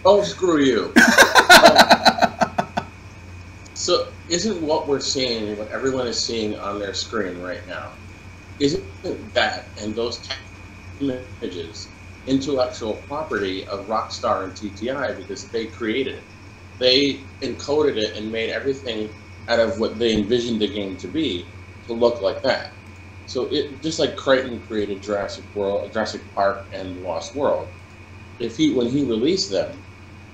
Oh, screw you. So isn't what we're seeing, what everyone is seeing on their screen right now, isn't that and those images intellectual property of Rockstar and TTI because they created it? They encoded it and made everything out of what they envisioned the game to be to look like that. So it just like Crichton created Jurassic Park and Lost World. When he released them,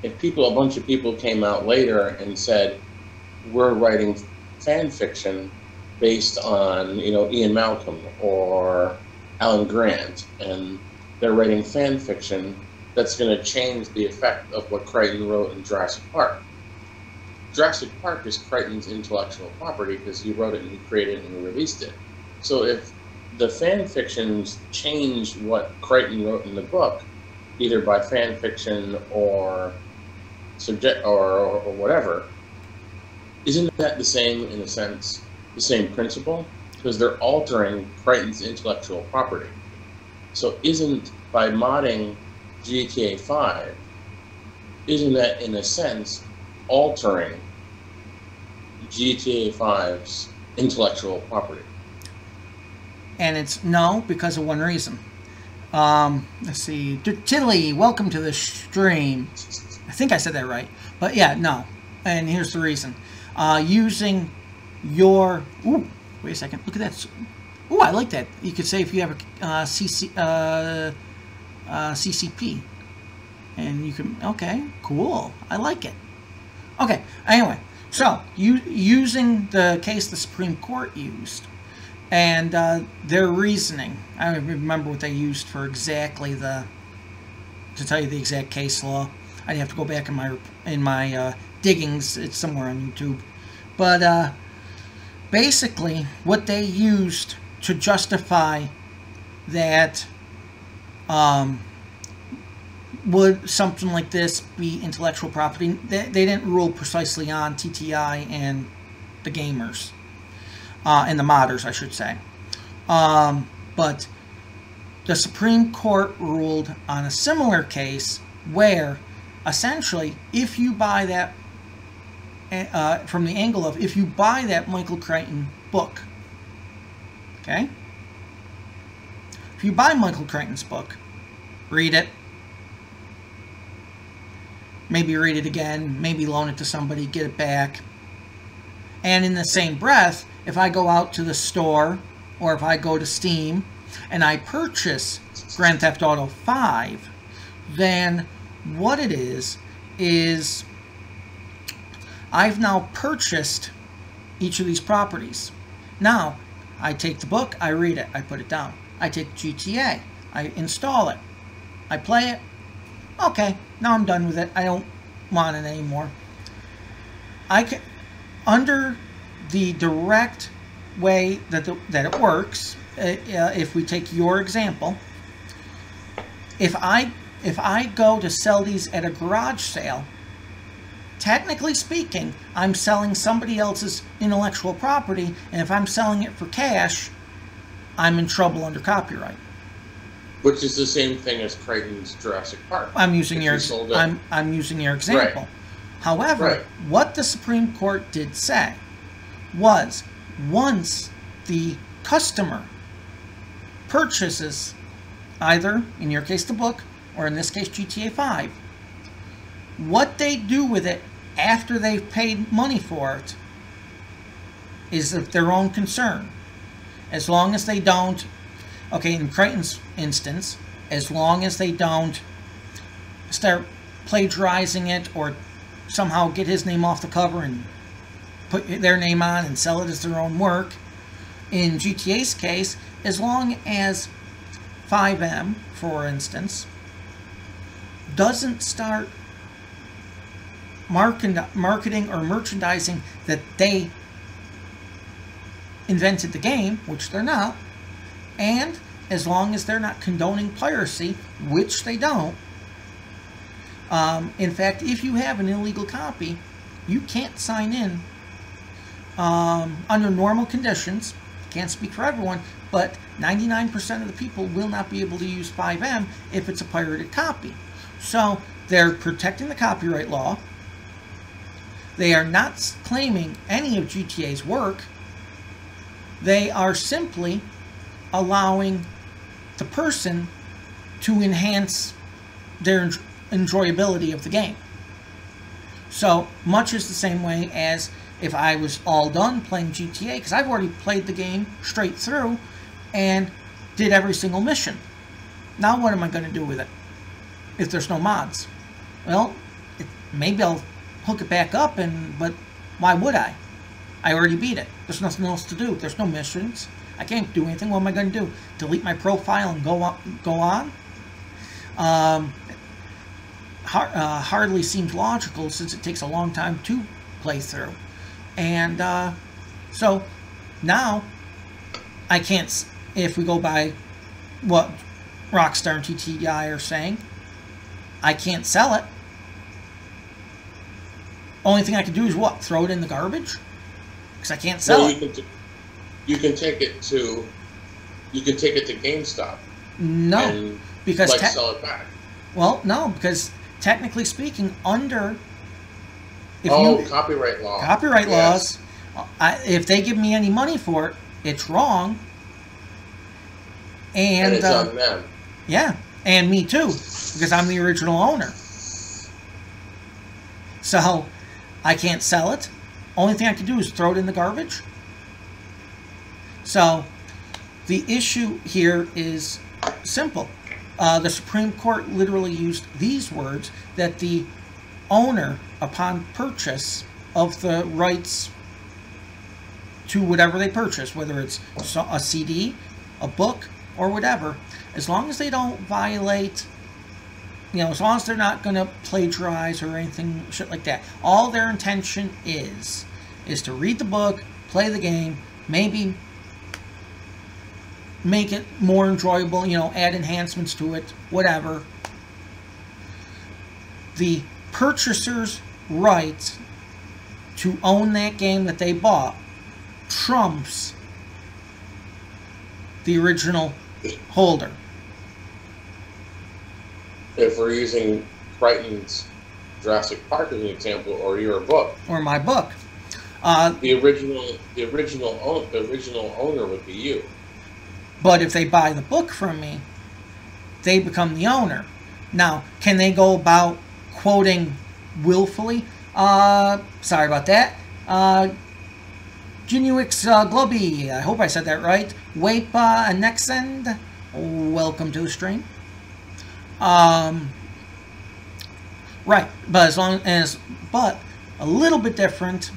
if a bunch of people came out later and said, we're writing fan fiction based on, Ian Malcolm or Alan Grant, and they're writing fan fiction that's going to change the effect of what Crichton wrote in Jurassic Park. Jurassic Park is Crichton's intellectual property because he wrote it and he created it and he released it. So if the fan fictions change what Crichton wrote in the book, either by fan fiction or subject or whatever, isn't that the same in a sense the same principle because they're altering Crichton's intellectual property. So isn't, by modding GTA 5, isn't that in a sense altering GTA 5's intellectual property? And it's no, because of one reason. Let's see. Tilly, welcome to the stream. I think I said that right. But yeah, no. And here's the reason. Using your... Ooh, wait a second. Look at that. Ooh, I like that. You could say if you have a CCP. And you can... Okay, cool. I like it. Okay, anyway. So, using the case the Supreme Court used... And their reasoning, I don't remember what they used for exactly to tell you the exact case law. I'd have to go back in my diggings. It's somewhere on YouTube. But basically, what they used to justify that would something like this be intellectual property, they didn't rule precisely on TTI and the gamers. And the modders, I should say. But the Supreme Court ruled on a similar case where, essentially, if you buy that, from the angle of, if you buy that Michael Crichton book, okay? If you buy Michael Crichton's book, read it, maybe read it again, maybe loan it to somebody, get it back, and in the same breath, if I go out to the store or if I go to Steam and I purchase Grand Theft Auto 5, then what it is I've now purchased each of these properties. Now, I take the book, I read it, I put it down. I take GTA, I install it, I play it. Okay, now I'm done with it. I don't want it anymore. I can, under the direct way that it works, if we take your example, if I go to sell these at a garage sale, technically speaking, I'm selling somebody else's intellectual property, and if I'm selling it for cash, I'm in trouble under copyright. Which is the same thing as Crichton's Jurassic Park. I'm using your example. Right. However, what the Supreme Court did say was, once the customer purchases either, in your case, the book, or in this case, GTA 5, what they do with it after they've paid money for it is of their own concern. As long as they don't, okay, in Crichton's instance, as long as they don't start plagiarizing it or somehow get his name off the cover and put their name on and sell it as their own work. In GTA's case, as long as fivem, for instance, doesn't start marketing or merchandising that they invented the game, which they're not, and as long as they're not condoning piracy, which they don't. In fact, if you have an illegal copy, you can't sign in under normal conditions. Can't speak for everyone, but 99% of the people will not be able to use fivem if it's a pirated copy. So they're protecting the copyright law. They are not claiming any of GTA's work. They are simply allowing the person to enhance their enjoyability of the game. So much is the same way as if I was all done playing GTA, because I've already played the game straight through and did every single mission. Now what am I going to do with it if there's no mods? Well, maybe I'll hook it back up, but why would I? I already beat it. There's nothing else to do. There's no missions. I can't do anything. What am I going to do? Delete my profile and go on? Hardly seems logical, since it takes a long time to play through. And so now I can't, if we go by what Rockstar and TTI are saying, I can't sell it. Only thing I can do is what? Throw it in the garbage? Because I can't sell it. you can take it to GameStop. No, and, because like, sell it back. Well, no, because technically speaking, under copyright law. Copyright laws. If they give me any money for it, it's wrong. And it's on them. Yeah, and me too, because I'm the original owner. So I can't sell it. Only thing I can do is throw it in the garbage. So the issue here is simple. The Supreme Court literally used these words, that the owner, upon purchase of the rights to whatever they purchase, whether it's a CD, a book, or whatever, as long as they don't violate, as long as they're not going to plagiarize or anything shit like that, all their intention is to read the book, play the game, maybe make it more enjoyable, add enhancements to it, whatever. The purchaser's right to own that game that they bought trumps the original holder. If we're using Crichton's Jurassic Park as an example, or your book, or my book, the original owner would be you. But if they buy the book from me, they become the owner. Now, can they go about quoting willfully? Sorry about that. Genuix Globy, I hope I said that right. Wape Nexend, welcome to the stream. Right, but but a little bit different.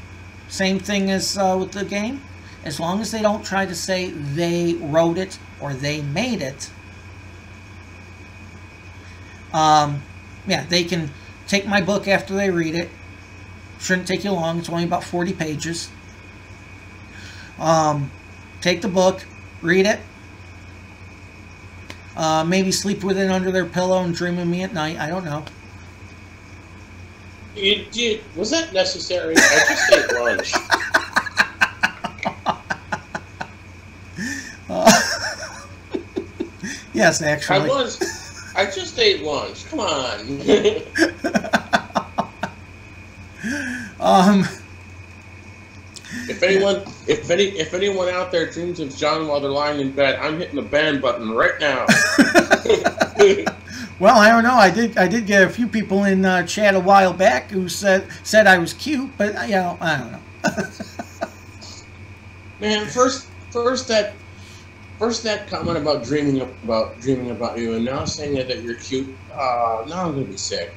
Same thing as with the game. As long as they don't try to say they wrote it or they made it, yeah, they can take my book after they read it. Shouldn't take you long. It's only about 40 pages. Take the book, read it, maybe sleep with it under their pillow and dream of me at night. I don't know. Was that necessary? I just ate lunch. Yes, actually. I just ate lunch. Come on. If anyone out there dreams of John while they're lying in bed, I'm hitting the ban button right now. Well, I don't know. I did get a few people in chat a while back who said I was cute, but I don't know. Man, first that comment about dreaming about you, and now saying that you're cute. Now I'm gonna be sick.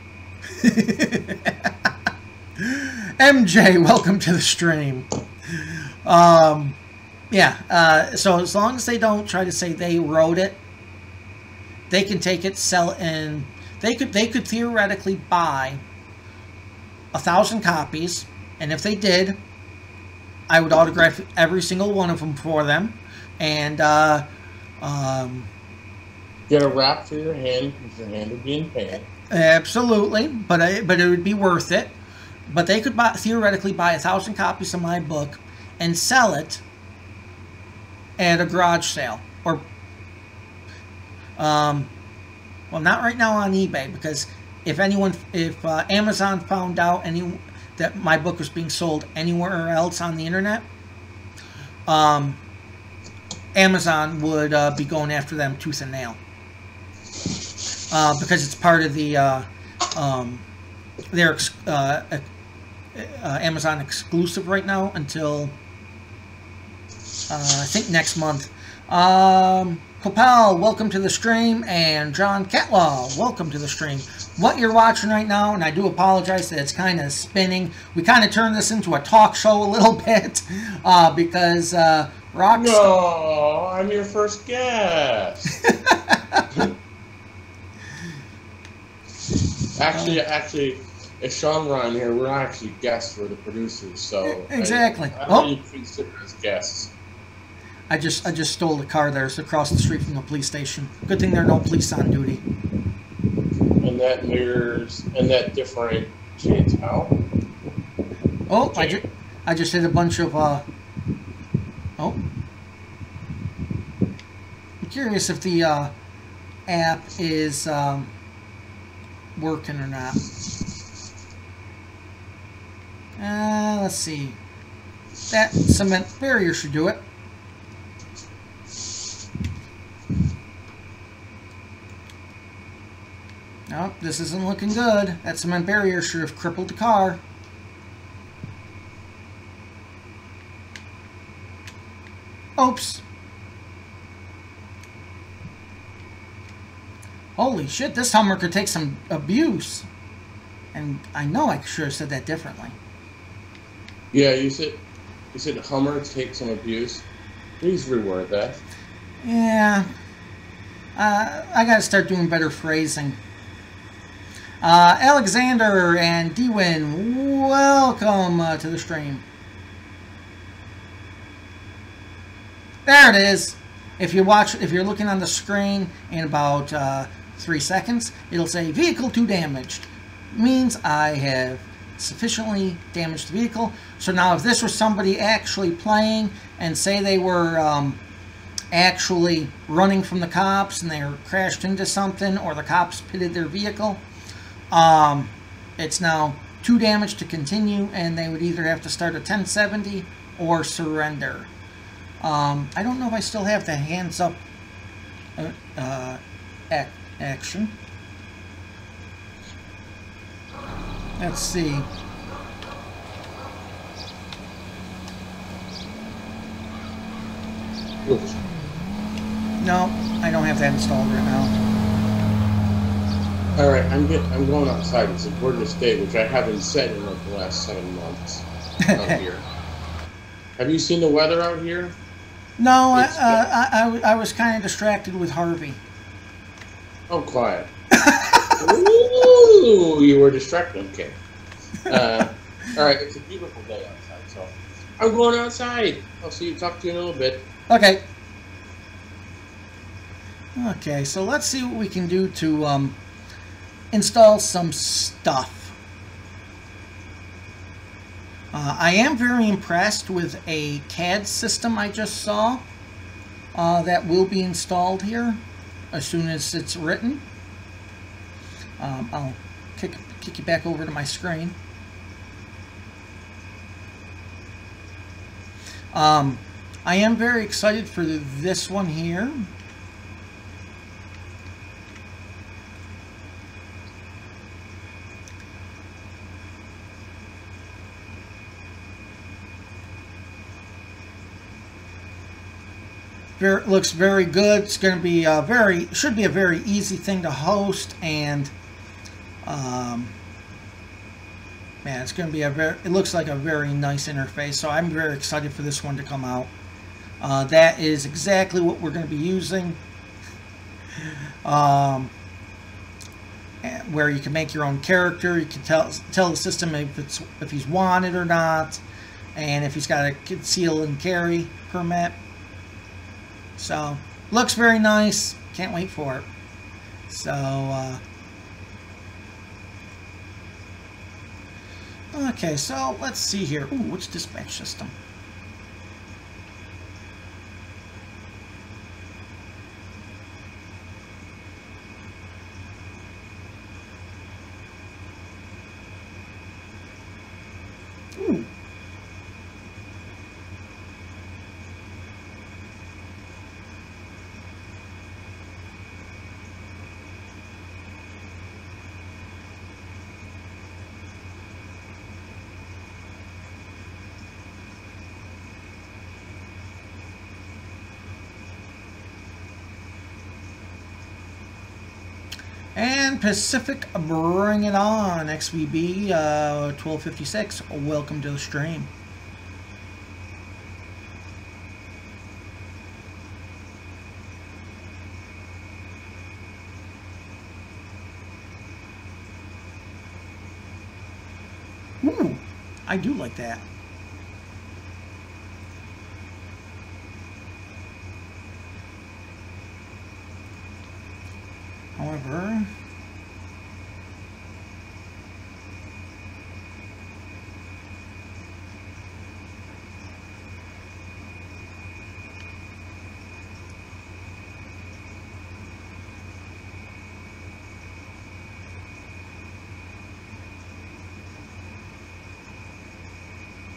MJ, welcome to the stream. Yeah. So as long as they don't try to say they wrote it, they can take it, sell it, and they could theoretically buy 1,000 copies, and if they did, I would autograph every single one of them for them, and get a wrap for your hand because your hand would be in pain. Absolutely, but it would be worth it. But they could theoretically buy 1,000 copies of my book and sell it at a garage sale, or well, not right now on eBay, because if Amazon found out that my book was being sold anywhere else on the internet, Amazon would be going after them tooth and nail, because it's part of the their Amazon exclusive right now until I think next month. Kopal, welcome to the stream, and John Catlaw, welcome to the stream. What you're watching right now, and I do apologize that it's kind of spinning. We kind of turned this into a talk show a little bit because Rockstar. No, I'm your first guest. Actually, if Sean were on here, we're actually guests for the producers, so exactly. I don't even consider us guests. I just stole the car there. It's across the street from the police station. Good thing there are no police on duty. And that mirrors, and that differentiates how? Oh, I just hit a bunch of, oh. curious if the app is working or not. Let's see. That cement barrier should do it. Nope, this isn't looking good. That cement barrier should have crippled the car. Oops. Holy shit, this Hummer could take some abuse. And I know I should have said that differently. Yeah, you said Hummer take some abuse. Please reword that. Yeah. I gotta start doing better phrasing. Alexander and Dwayne, welcome to the stream. There it is. If you're looking on the screen in about 3 seconds, it'll say vehicle 2 damaged. Means I have sufficiently damaged the vehicle. So now if this was somebody actually playing and say they were actually running from the cops and they were crashed into something, or the cops pitted their vehicle, it's now 2 damage to continue, and they would either have to start a 1070 or surrender. I don't know if I still have the hands up action. Let's see. Oops. No, I don't have that installed right now. All right, I'm going outside. It's a gorgeous day, which I haven't said in like the last 7 months out here. Have you seen the weather out here? No, I was kind of distracted with Harvey. Oh, quiet. Ooh, you were distracted. Okay. All right, it's a beautiful day outside, so I'm going outside. I'll talk to you in a little bit. Okay. Okay, so let's see what we can do to install some stuff. I am very impressed with a CAD system I just saw that will be installed here as soon as it's written. I'll kick you back over to my screen. I am very excited for this one here. Looks very good. It's going to be should be a very easy thing to host, and man, it's going to be it looks like a very nice interface. So I'm very excited for this one to come out. That is exactly what we're going to be using. Where you can make your own character. You can tell the system if he's wanted or not, and if he's got a conceal and carry permit. So, looks very nice. Can't wait for it. So, okay, so let's see here. Ooh, what's dispatch system? Ooh. And Pacific, bring it on. XVB 1256, welcome to the stream. Ooh, I do like that. However,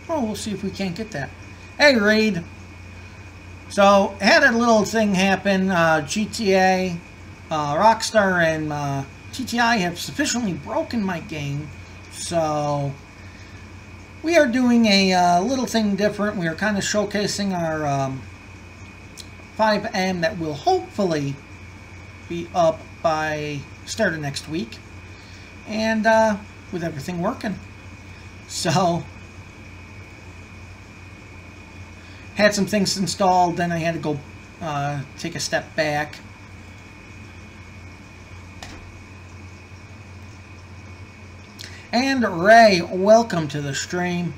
Oh, we'll see if we can't get that. Hey, Reed. So, had a little thing happen. GTA, Rockstar, and TTI have sufficiently broken my game. So, we are doing a little thing different. We are kind of showcasing our fivem that will hopefully be up by start of next week. And with everything working. So, had some things installed, then I had to go take a step back. And Ray, welcome to the stream.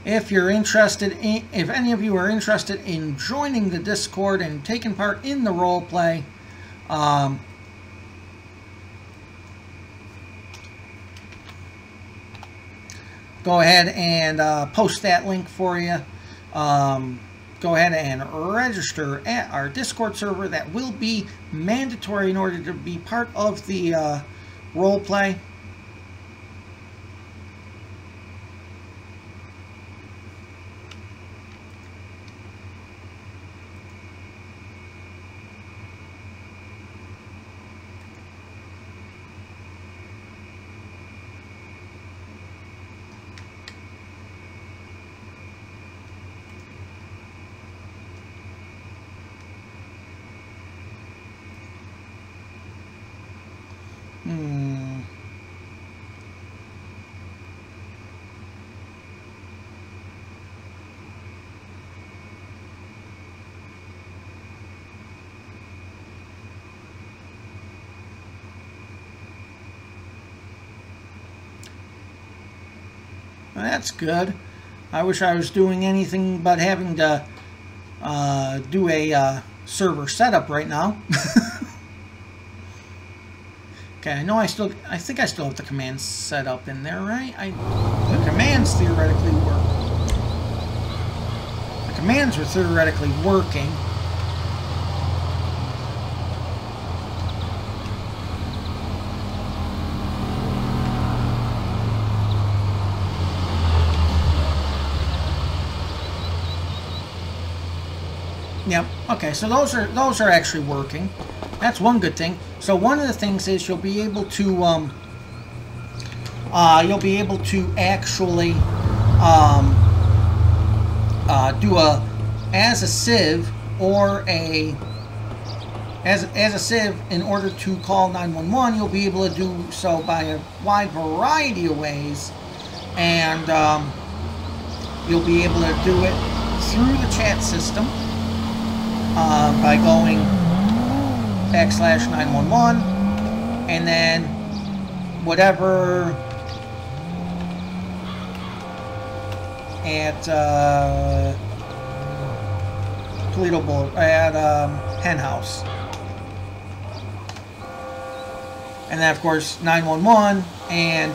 If you're interested if any of you are interested in joining the Discord and taking part in the role play, go ahead and post that link for you. Go ahead and register at our Discord server. That will be mandatory in order to be part of the role play. Well, that's good. I wish I was doing anything but having to do a server setup right now. Okay, I know I think I still have the commands set up in there, right? The commands theoretically work. The commands are theoretically working. Yep. Okay. So those are actually working. That's one good thing. So one of the things is you'll be able to actually do as a civ or as a civ in order to call 911. You'll be able to do so by a wide variety of ways, and you'll be able to do it through the chat system. By going /911 and then whatever at Toledo Boulevard at Hen House, and then of course 911, and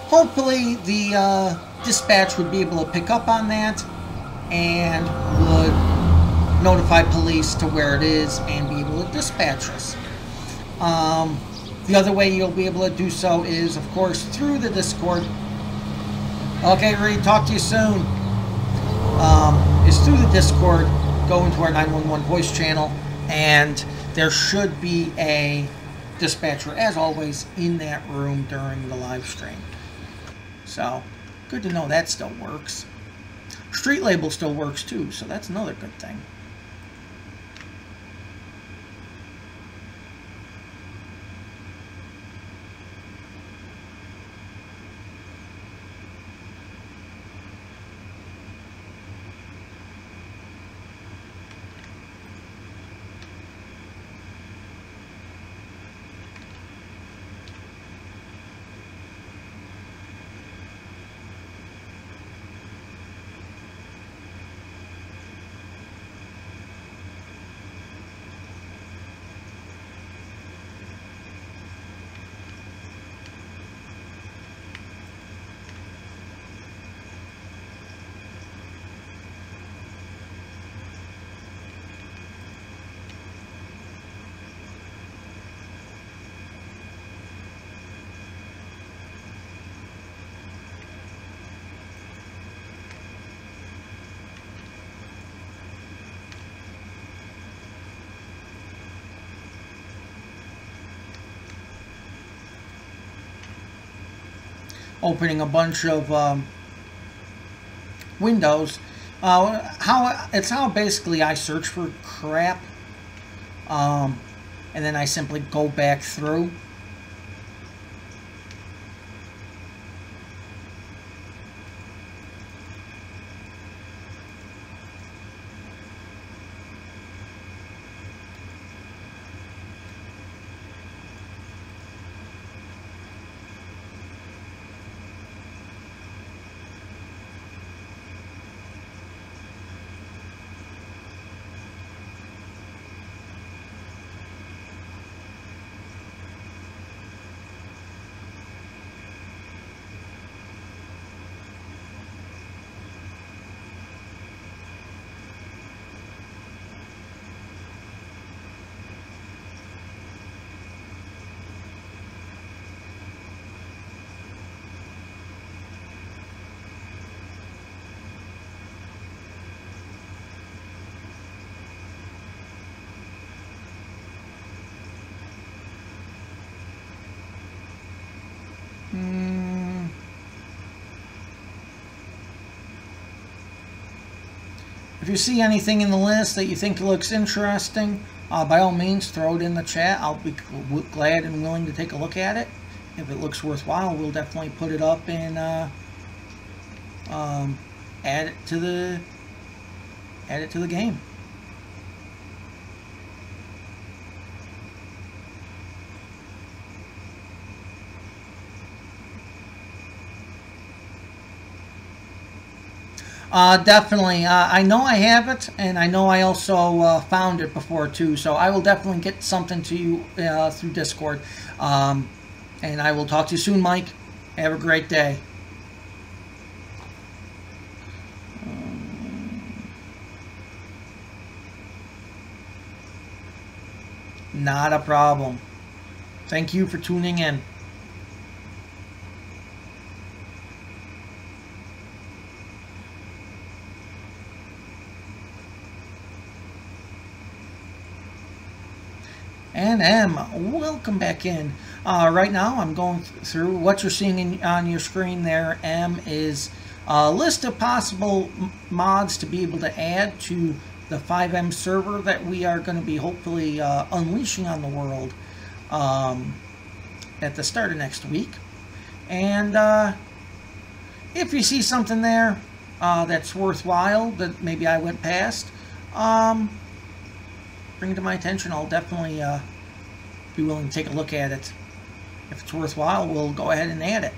hopefully the dispatch would be able to pick up on that and would notify police to where it is and be able to dispatch us. The other way you'll be able to do so is, of course, through the Discord. Okay, Reed, talk to you soon. Is through the Discord, go into our 911 voice channel, and there should be a dispatcher, as always, in that room during the live stream. So, good to know that still works. Street label still works too, so that's another good thing. opening a bunch of windows. How basically I search for crap, and then I simply go back through. If you see anything in the list that you think looks interesting, by all means throw it in the chat. I'll be glad and willing to take a look at it. If it looks worthwhile, we'll definitely put it up and add it to the game. Definitely. I know I have it, and I know I also found it before too, so I will definitely get something to you through Discord. And I will talk to you soon, Mike. Have a great day. Not a problem. Thank you for tuning in. And M, welcome back in. Right now I'm going through what you're seeing on your screen there. M is a list of possible mods to be able to add to the fivem server that we are going to be hopefully unleashing on the world at the start of next week. And if you see something there that's worthwhile that maybe I went past, bring it to my attention. I'll definitely be willing to take a look at it. If it's worthwhile, we'll go ahead and add it.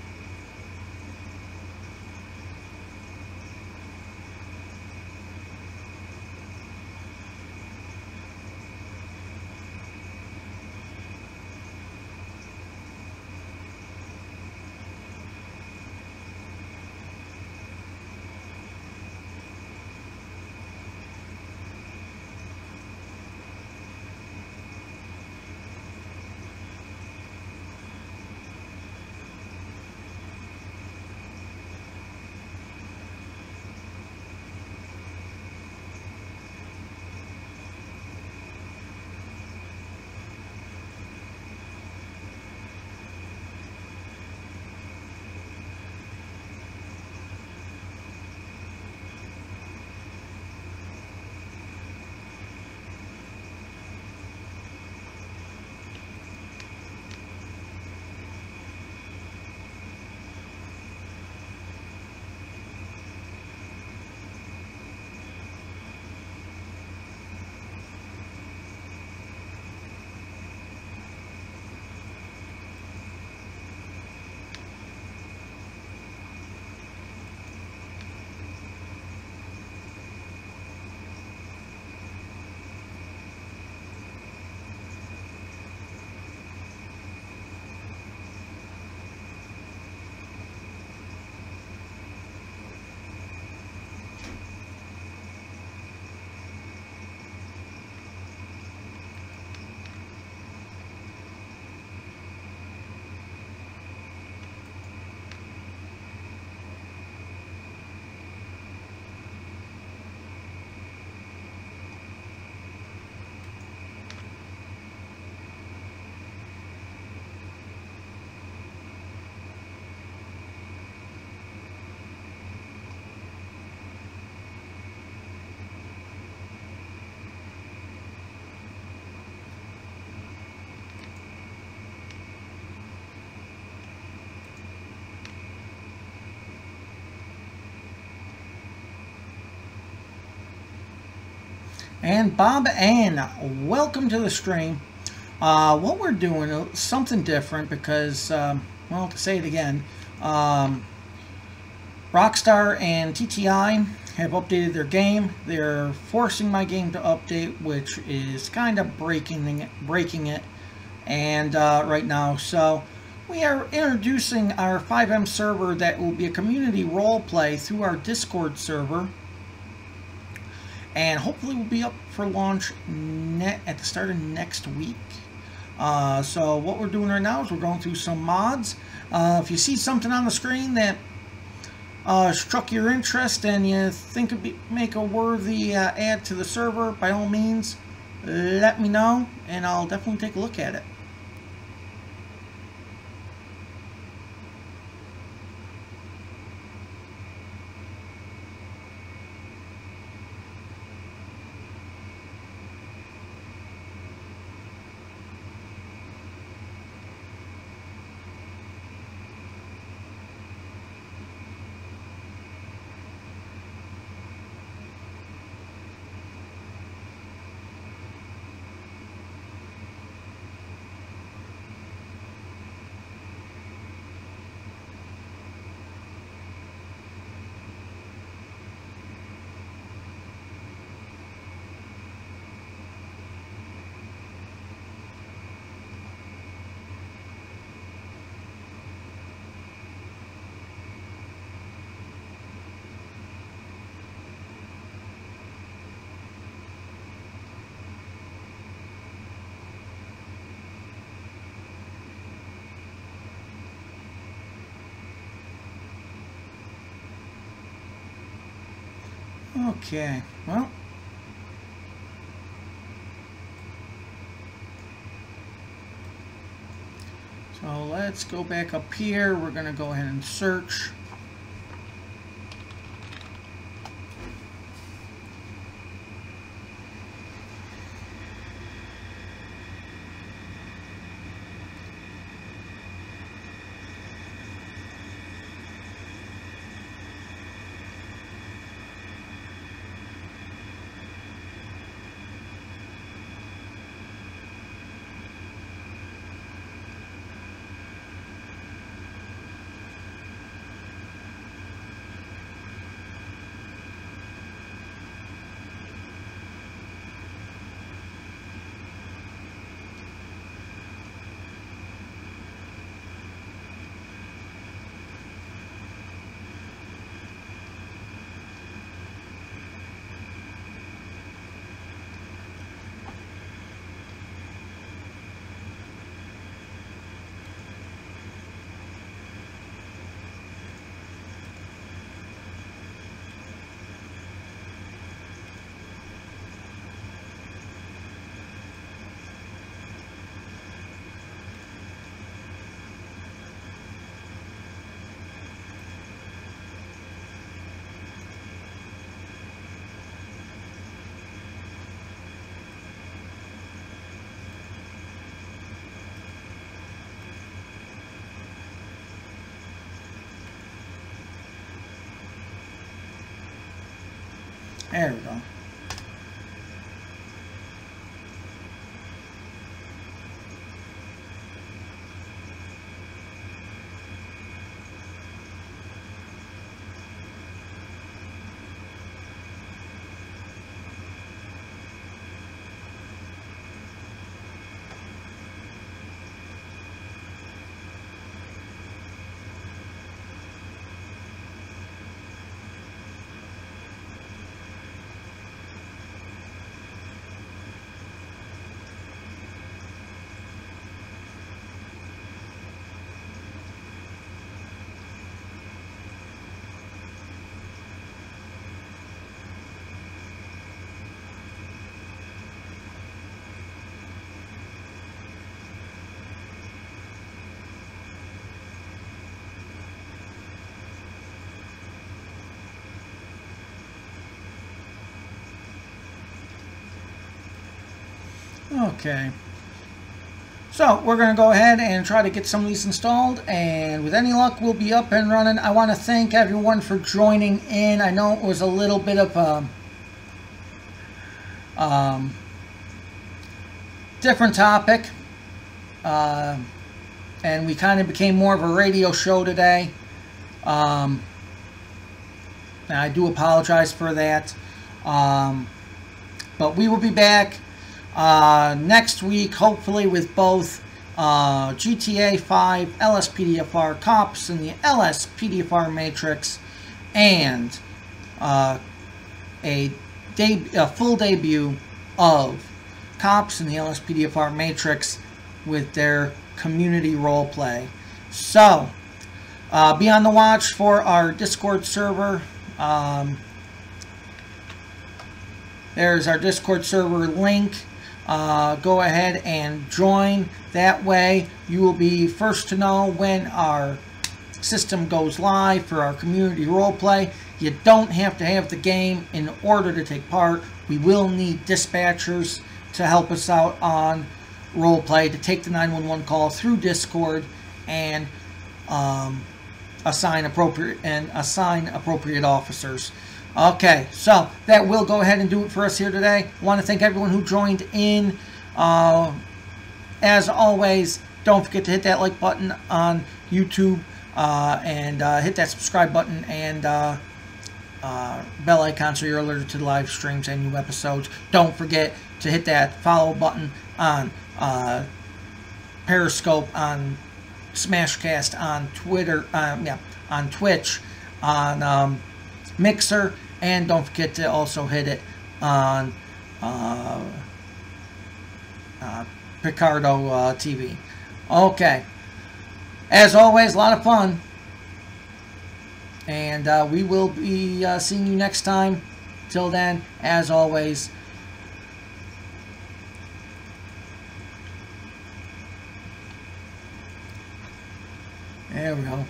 And Bob Ann, welcome to the stream. What we're doing is something different because, well, to say it again, Rockstar and TTI have updated their game. They're forcing my game to update, which is kind of breaking it, and right now. So we are introducing our fivem server that will be a community role play through our Discord server. And hopefully we'll be up for launch at the start of next week. So what we're doing right now is we're going through some mods. If you see something on the screen that struck your interest and you think it'd make a worthy add to the server, by all means, let me know and I'll definitely take a look at it. Okay, well, so let's go back up here. We're going to go ahead and search. There we go. Okay, so we're going to go ahead and try to get some of these installed, and with any luck we'll be up and running. I want to thank everyone for joining in. I know it was a little bit of Different topic. And we kind of became more of a radio show today. And I do apologize for that. But we will be back next week, hopefully with both GTA 5, LSPDFR Cops and the LSPDFR Matrix, and a full debut of Cops and the LSPDFR Matrix with their community roleplay. So, be on the watch for our Discord server. There's our Discord server link. Go ahead and join. That way you will be first to know when our system goes live for our community roleplay. You don't have to have the game in order to take part. We will need dispatchers to help us out on roleplay, to take the 911 call through Discord and assign appropriate officers. Okay, so that will go ahead and do it for us here today. I want to thank everyone who joined in. As always, don't forget to hit that like button on YouTube and hit that subscribe button and bell icon so you're alerted to the live streams and new episodes. Don't forget to hit that follow button on Periscope, on Smashcast, on Twitter, on Twitch, on Mixer, and don't forget to also hit it on Picardo TV. Okay. As always, a lot of fun. And we will be seeing you next time. Till then, as always, there we go.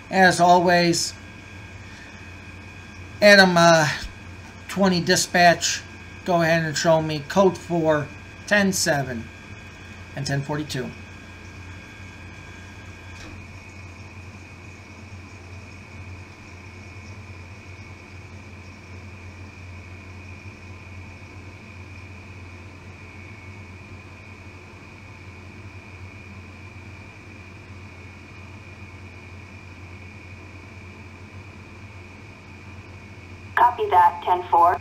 As always, Adam 20 dispatch, go ahead and show me code 4, 10-7, and 1042. Copy that, 10-4.